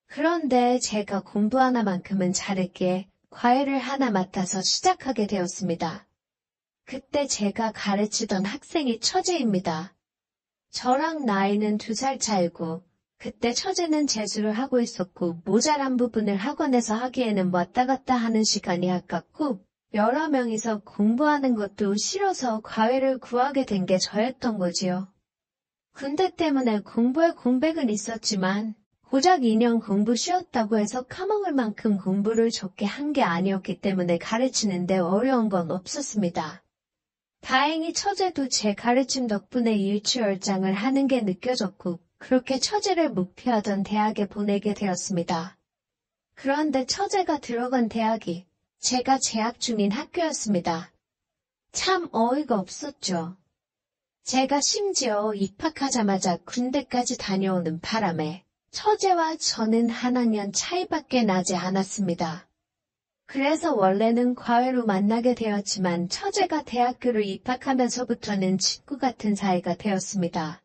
그런데 제가 공부 하나만큼은 잘했기에 과외를 하나 맡아서 시작하게 되었습니다. 그때 제가 가르치던 학생이 처제입니다. 저랑 나이는 2살 차이고 그때 처제는 재수를 하고 있었고 모자란 부분을 학원에서 하기에는 왔다 갔다 하는 시간이 아깝고 여러 명이서 공부하는 것도 싫어서 과외를 구하게 된 게 저였던 거지요. 군대 때문에 공부에 공백은 있었지만 고작 2년 공부 쉬었다고 해서 까먹을 만큼 공부를 적게 한 게 아니었기 때문에 가르치는데 어려운 건 없었습니다. 다행히 처제도 제 가르침 덕분에 일취월장을 하는 게 느껴졌고 그렇게 처제를 목표하던 대학에 보내게 되었습니다. 그런데 처제가 들어간 대학이 제가 재학 중인 학교였습니다. 참 어이가 없었죠. 제가 심지어 입학하자마자 군대까지 다녀오는 바람에 처제와 저는 한 학년 차이밖에 나지 않았습니다. 그래서 원래는 과외로 만나게 되었지만 처제가 대학교를 입학하면서부터는 친구 같은 사이가 되었습니다.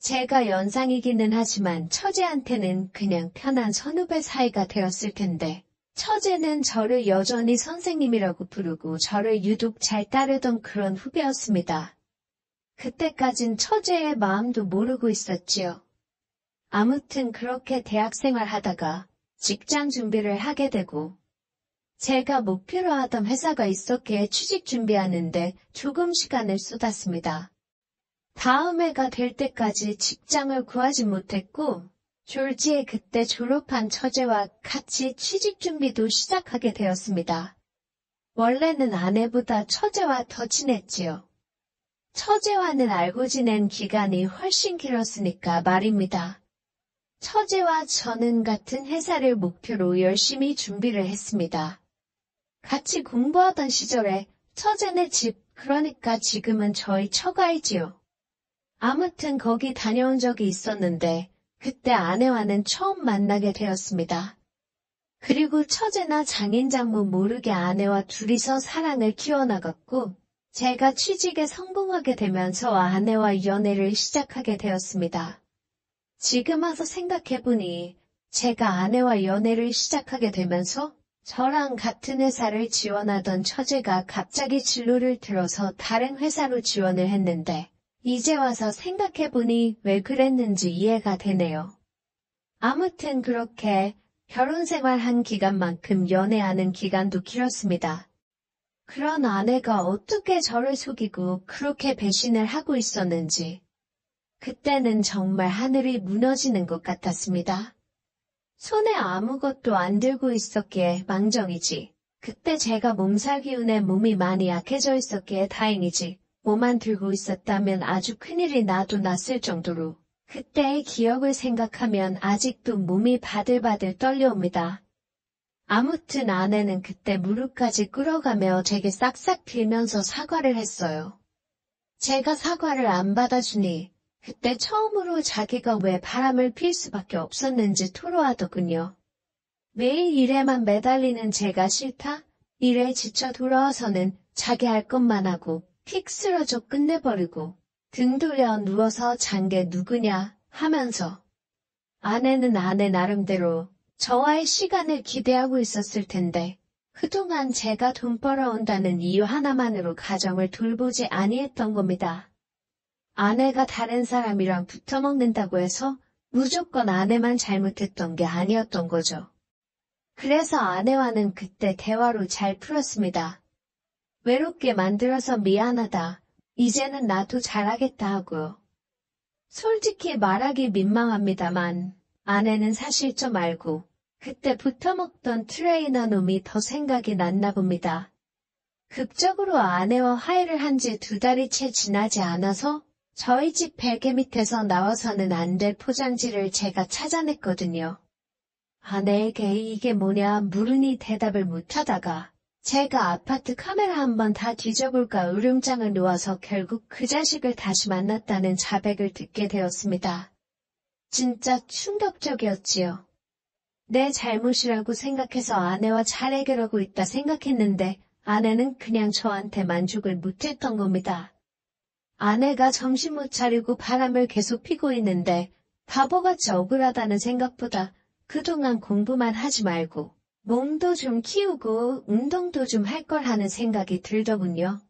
제가 연상이기는 하지만 처제한테는 그냥 편한 선후배 사이가 되었을 텐데 처제는 저를 여전히 선생님이라고 부르고 저를 유독 잘 따르던 그런 후배였습니다. 그때까진 처제의 마음도 모르고 있었지요. 아무튼 그렇게 대학생활 하다가 직장 준비를 하게 되고 제가 목표로 하던 회사가 있었기에 취직 준비하는데 조금 시간을 쏟았습니다. 다음 해가 될 때까지 직장을 구하지 못했고 졸지에 그때 졸업한 처제와 같이 취직 준비도 시작하게 되었습니다. 원래는 아내보다 처제와 더 친했지요. 처제와는 알고 지낸 기간이 훨씬 길었으니까 말입니다. 처제와 저는 같은 회사를 목표로 열심히 준비를 했습니다. 같이 공부하던 시절에 처제네 집, 그러니까 지금은 저희 처가이지요. 아무튼 거기 다녀온 적이 있었는데 그때 아내와는 처음 만나게 되었습니다. 그리고 처제나 장인 장모 모르게 아내와 둘이서 사랑을 키워나갔고 제가 취직에 성공하게 되면서 아내와 연애를 시작하게 되었습니다. 지금 와서 생각해보니 제가 아내와 연애를 시작하게 되면서 저랑 같은 회사를 지원하던 처제가 갑자기 진로를 들어서 다른 회사로 지원을 했는데 이제 와서 생각해보니 왜 그랬는지 이해가 되네요. 아무튼 그렇게 결혼 생활한 기간만큼 연애하는 기간도 길었습니다. 그런 아내가 어떻게 저를 속이고 그렇게 배신을 하고 있었는지 그때는 정말 하늘이 무너지는 것 같았습니다. 손에 아무것도 안 들고 있었기에 망정이지. 그때 제가 몸살 기운에 몸이 많이 약해져 있었기에 다행이지. 뭐만 들고 있었다면 아주 큰일이 나도 났을 정도로 그때의 기억을 생각하면 아직도 몸이 바들바들 떨려옵니다. 아무튼 아내는 그때 무릎까지 꿇어가며 제게 싹싹 빌면서 사과를 했어요. 제가 사과를 안 받아주니 그때 처음으로 자기가 왜 바람을 필 수밖에 없었는지 토로하더군요. 매일 일에만 매달리는 제가 싫다? 일에 지쳐 돌아와서는 자기 할 것만 하고 픽 쓰러져 끝내버리고 등 돌려 누워서 잔 게 누구냐 하면서 아내는 아내 나름대로 저와의 시간을 기대하고 있었을 텐데 그동안 제가 돈 벌어온다는 이유 하나만으로 가정을 돌보지 아니했던 겁니다. 아내가 다른 사람이랑 붙어먹는다고 해서 무조건 아내만 잘못했던 게 아니었던 거죠. 그래서 아내와는 그때 대화로 잘 풀었습니다. 외롭게 만들어서 미안하다. 이제는 나도 잘하겠다 하고요. 솔직히 말하기 민망합니다만 아내는 사실 좀 알고 그때부터 먹던 트레이너 놈이 더 생각이 났나 봅니다. 극적으로 아내와 화해를 한 지 2달이 채 지나지 않아서 저희 집 베개 밑에서 나와서는 안 될 포장지를 제가 찾아냈거든요. 아내에게 이게 뭐냐 물으니 대답을 못하다가 제가 아파트 카메라 한번 다 뒤져볼까 으름장을 놓아서 결국 그 자식을 다시 만났다는 자백을 듣게 되었습니다. 진짜 충격적이었지요. 내 잘못이라고 생각해서 아내와 잘 해결하고 있다 생각했는데 아내는 그냥 저한테 만족을 못했던 겁니다. 아내가 정신 못 차리고 바람을 계속 피고 있는데 바보같이 억울하다는 생각보다 그동안 공부만 하지 말고 몸도 좀 키우고 운동도 좀 할 걸 하는 생각이 들더군요.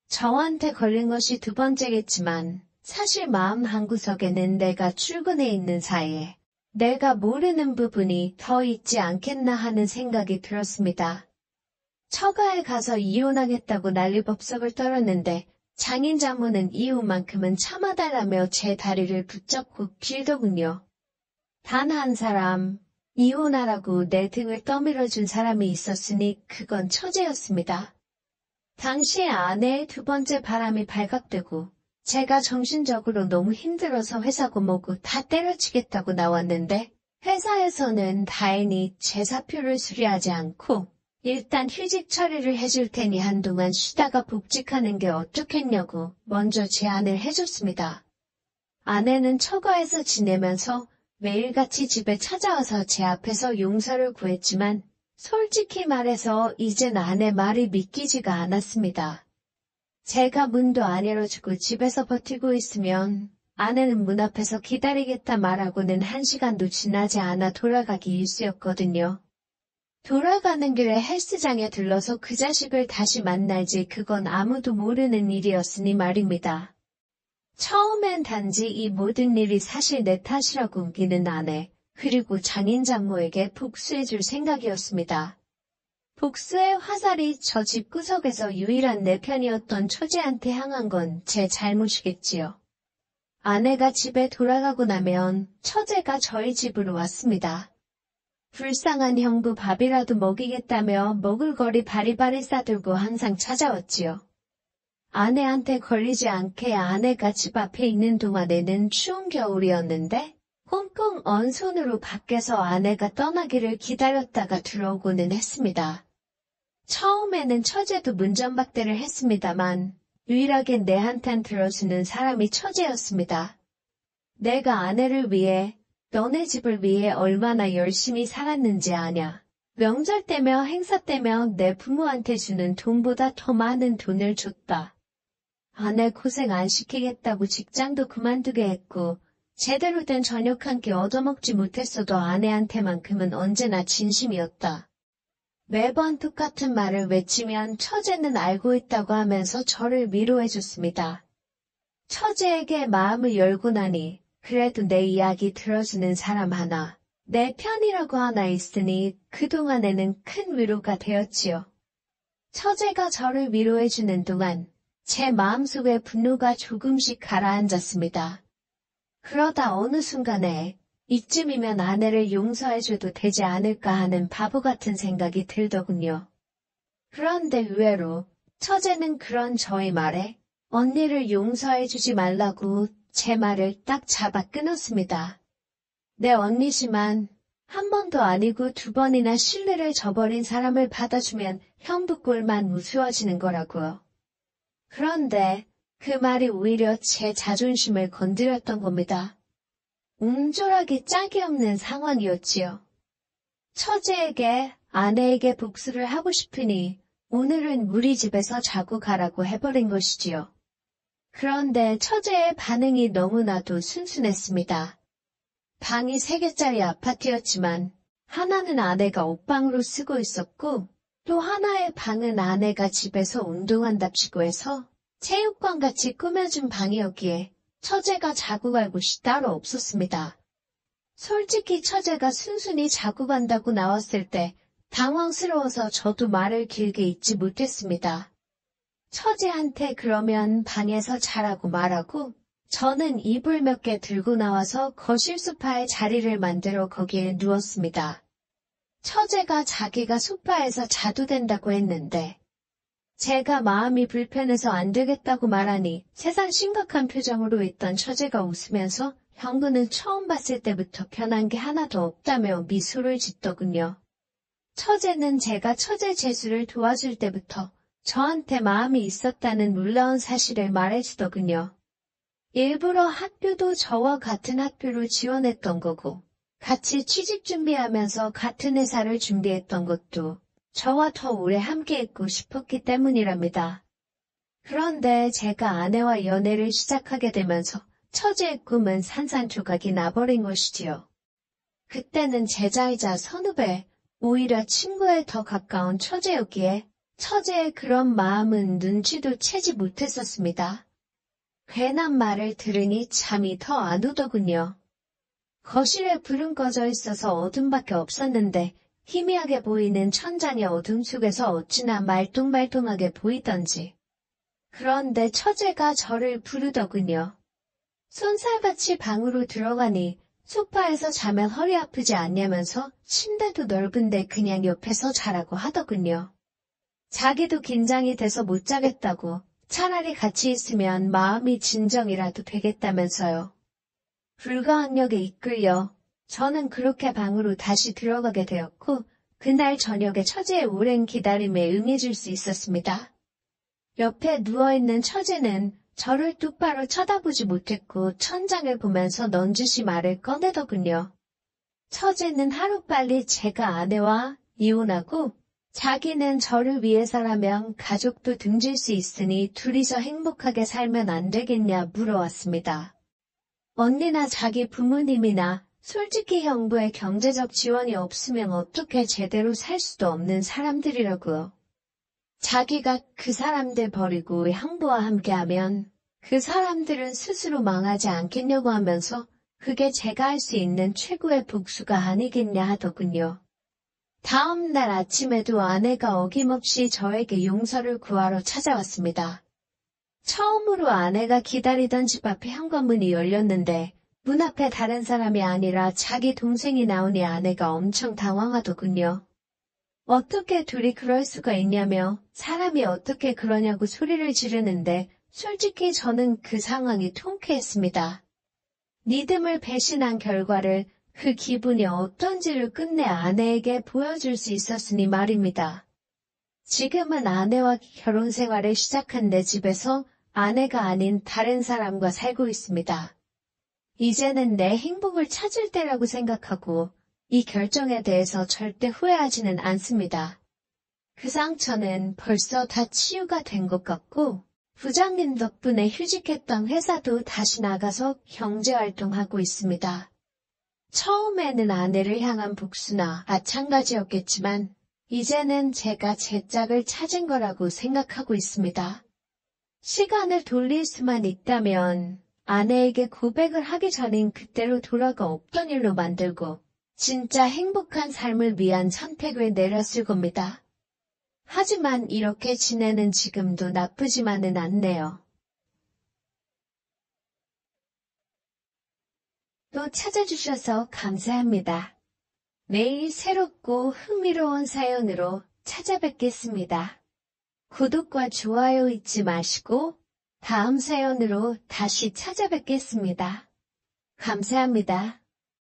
저한테 걸린 것이 2번째겠지만 사실 마음 한구석에는 내가 출근해 있는 사이에 내가 모르는 부분이 더 있지 않겠나 하는 생각이 들었습니다. 처가에 가서 이혼하겠다고 난리법석을 떨었는데 장인 장모는 이혼만큼은 참아달라며 제 다리를 붙잡고 빌더군요. 단 한 사람, 이혼하라고 내 등을 떠밀어준 사람이 있었으니 그건 처제였습니다. 당시에 아내의 2번째 바람이 발각되고 제가 정신적으로 너무 힘들어서 회사고 뭐고 다 때려치겠다고 나왔는데 회사에서는 다행히 제 사표를 수리하지 않고 일단 휴직 처리를 해줄 테니 한동안 쉬다가 복직하는 게 어떻겠냐고 먼저 제안을 해줬습니다. 아내는 처가에서 지내면서 매일같이 집에 찾아와서 제 앞에서 용서를 구했지만 솔직히 말해서 이젠 아내 말이 믿기지가 않았습니다. 제가 문도 안 열어주고 집에서 버티고 있으면 아내는 문 앞에서 기다리겠다 말하고는 1시간도 지나지 않아 돌아가기 일쑤였거든요. 돌아가는 길에 헬스장에 들러서 그 자식을 다시 만날지 그건 아무도 모르는 일이었으니 말입니다. 처음엔 단지 이 모든 일이 사실 내 탓이라고 우기는 아내, 그리고 장인 장모에게 복수해줄 생각이었습니다. 복수의 화살이 저 집구석에서 유일한 내 편이었던 처제한테 향한 건 제 잘못이겠지요. 아내가 집에 돌아가고 나면 처제가 저희 집으로 왔습니다. 불쌍한 형부 밥이라도 먹이겠다며 먹을 거리 바리바리 싸들고 항상 찾아왔지요. 아내한테 걸리지 않게 아내가 집 앞에 있는 동안에는 추운 겨울이었는데 꽁꽁 언 손으로 밖에서 아내가 떠나기를 기다렸다가 들어오고는 했습니다. 처음에는 처제도 문전박대를 했습니다만 유일하게 내한텐 들어주는 사람이 처제였습니다. 내가 아내를 위해 너네 집을 위해 얼마나 열심히 살았는지 아냐. 명절 때며 행사 때며 내 부모한테 주는 돈보다 더 많은 돈을 줬다. 아내 고생 안 시키겠다고 직장도 그만두게 했고 제대로 된 저녁 한 끼 얻어먹지 못했어도 아내한테만큼은 언제나 진심이었다. 매번 똑같은 말을 외치면 처제는 알고 있다고 하면서 저를 위로해줬습니다. 처제에게 마음을 열고 나니 그래도 내 이야기 들어주는 사람 하나, 내 편이라고 하나 있으니 그동안에는 큰 위로가 되었지요. 처제가 저를 위로해주는 동안 제 마음속의 분노가 조금씩 가라앉았습니다. 그러다 어느 순간에 이쯤이면 아내를 용서해줘도 되지 않을까 하는 바보 같은 생각이 들더군요. 그런데 의외로 처제는 그런 저의 말에 언니를 용서해주지 말라고 제 말을 딱 잡아 끊었습니다. 내 언니지만 한 번도 아니고 2번이나 신뢰를 저버린 사람을 받아주면 형부 꼴만 우스워지는 거라고요. 그런데 그 말이 오히려 제 자존심을 건드렸던 겁니다. 옹졸하기 짝이 없는 상황이었지요. 처제에게 아내에게 복수를 하고 싶으니 오늘은 우리 집에서 자고 가라고 해버린 것이지요. 그런데 처제의 반응이 너무나도 순순했습니다. 방이 3개짜리 아파트였지만 하나는 아내가 옷방으로 쓰고 있었고 또 하나의 방은 아내가 집에서 운동한답시고 해서 체육관같이 꾸며준 방이었기에 처제가 자고 갈 곳이 따로 없었습니다. 솔직히 처제가 순순히 자고 간다고 나왔을 때 당황스러워서 저도 말을 길게 잇지 못했습니다. 처제한테 그러면 방에서 자라고 말하고 저는 이불 몇 개 들고 나와서 거실 소파에 자리를 만들어 거기에 누웠습니다. 처제가 자기가 소파에서 자도 된다고 했는데 제가 마음이 불편해서 안 되겠다고 말하니 세상 심각한 표정으로 있던 처제가 웃으면서 형부는 처음 봤을 때부터 변한 게 하나도 없다며 미소를 짓더군요. 처제는 제가 처제 재수를 도와줄 때부터 저한테 마음이 있었다는 놀라운 사실을 말해주더군요. 일부러 학교도 저와 같은 학교로 지원했던 거고 같이 취직 준비하면서 같은 회사를 준비했던 것도 저와 더 오래 함께했고 싶었기 때문이랍니다. 그런데 제가 아내와 연애를 시작하게 되면서 처제의 꿈은 산산조각이 나버린 것이지요. 그때는 제자이자 선후배, 오히려 친구에 더 가까운 처제였기에 처제의 그런 마음은 눈치도 채지 못했었습니다. 괜한 말을 들으니 잠이 더 안 오더군요. 거실에 불은 꺼져 있어서 어둠밖에 없었는데 희미하게 보이는 천장의 어둠 속에서 어찌나 말똥말똥하게 보이던지. 그런데 처제가 저를 부르더군요. 손살같이 방으로 들어가니 소파에서 자면 허리 아프지 않냐면서 침대도 넓은데 그냥 옆에서 자라고 하더군요. 자기도 긴장이 돼서 못 자겠다고 차라리 같이 있으면 마음이 진정이라도 되겠다면서요. 불가항력에 이끌려 저는 그렇게 방으로 다시 들어가게 되었고 그날 저녁에 처제의 오랜 기다림에 응해줄 수 있었습니다. 옆에 누워있는 처제는 저를 똑바로 쳐다보지 못했고 천장을 보면서 넌지시 말을 꺼내더군요. 처제는 하루빨리 제가 아내와 이혼하고 자기는 저를 위해서라면 가족도 등질 수 있으니 둘이서 행복하게 살면 안 되겠냐 물어왔습니다. 언니나 자기 부모님이나 솔직히 형부의 경제적 지원이 없으면 어떻게 제대로 살 수도 없는 사람들이라고요. 자기가 그 사람들 버리고 형부와 함께하면 그 사람들은 스스로 망하지 않겠냐고 하면서 그게 제가 할 수 있는 최고의 복수가 아니겠냐 하더군요. 다음 날 아침에도 아내가 어김없이 저에게 용서를 구하러 찾아왔습니다. 처음으로 아내가 기다리던 집 앞에 현관문이 열렸는데 문 앞에 다른 사람이 아니라 자기 동생이 나오니 아내가 엄청 당황하더군요. 어떻게 둘이 그럴 수가 있냐며 사람이 어떻게 그러냐고 소리를 지르는데 솔직히 저는 그 상황이 통쾌했습니다. 믿음을 배신한 결과를 그 기분이 어떤지를 끝내 아내에게 보여줄 수 있었으니 말입니다. 지금은 아내와 결혼 생활을 시작한 내 집에서 아내가 아닌 다른 사람과 살고 있습니다. 이제는 내 행복을 찾을 때라고 생각하고 이 결정에 대해서 절대 후회하지는 않습니다. 그 상처는 벌써 다 치유가 된 것 같고 부장님 덕분에 휴직했던 회사도 다시 나가서 경제활동하고 있습니다. 처음에는 아내를 향한 복수나 마찬가지였겠지만 이제는 제가 제 짝을 찾은 거라고 생각하고 있습니다. 시간을 돌릴 수만 있다면 아내에게 고백을 하기 전인 그때로 돌아가 없던 일로 만들고 진짜 행복한 삶을 위한 선택을 내렸을 겁니다. 하지만 이렇게 지내는 지금도 나쁘지만은 않네요. 또 찾아주셔서 감사합니다. 매일 새롭고 흥미로운 사연으로 찾아뵙겠습니다. 구독과 좋아요 잊지 마시고 다음 사연으로 다시 찾아뵙겠습니다. 감사합니다.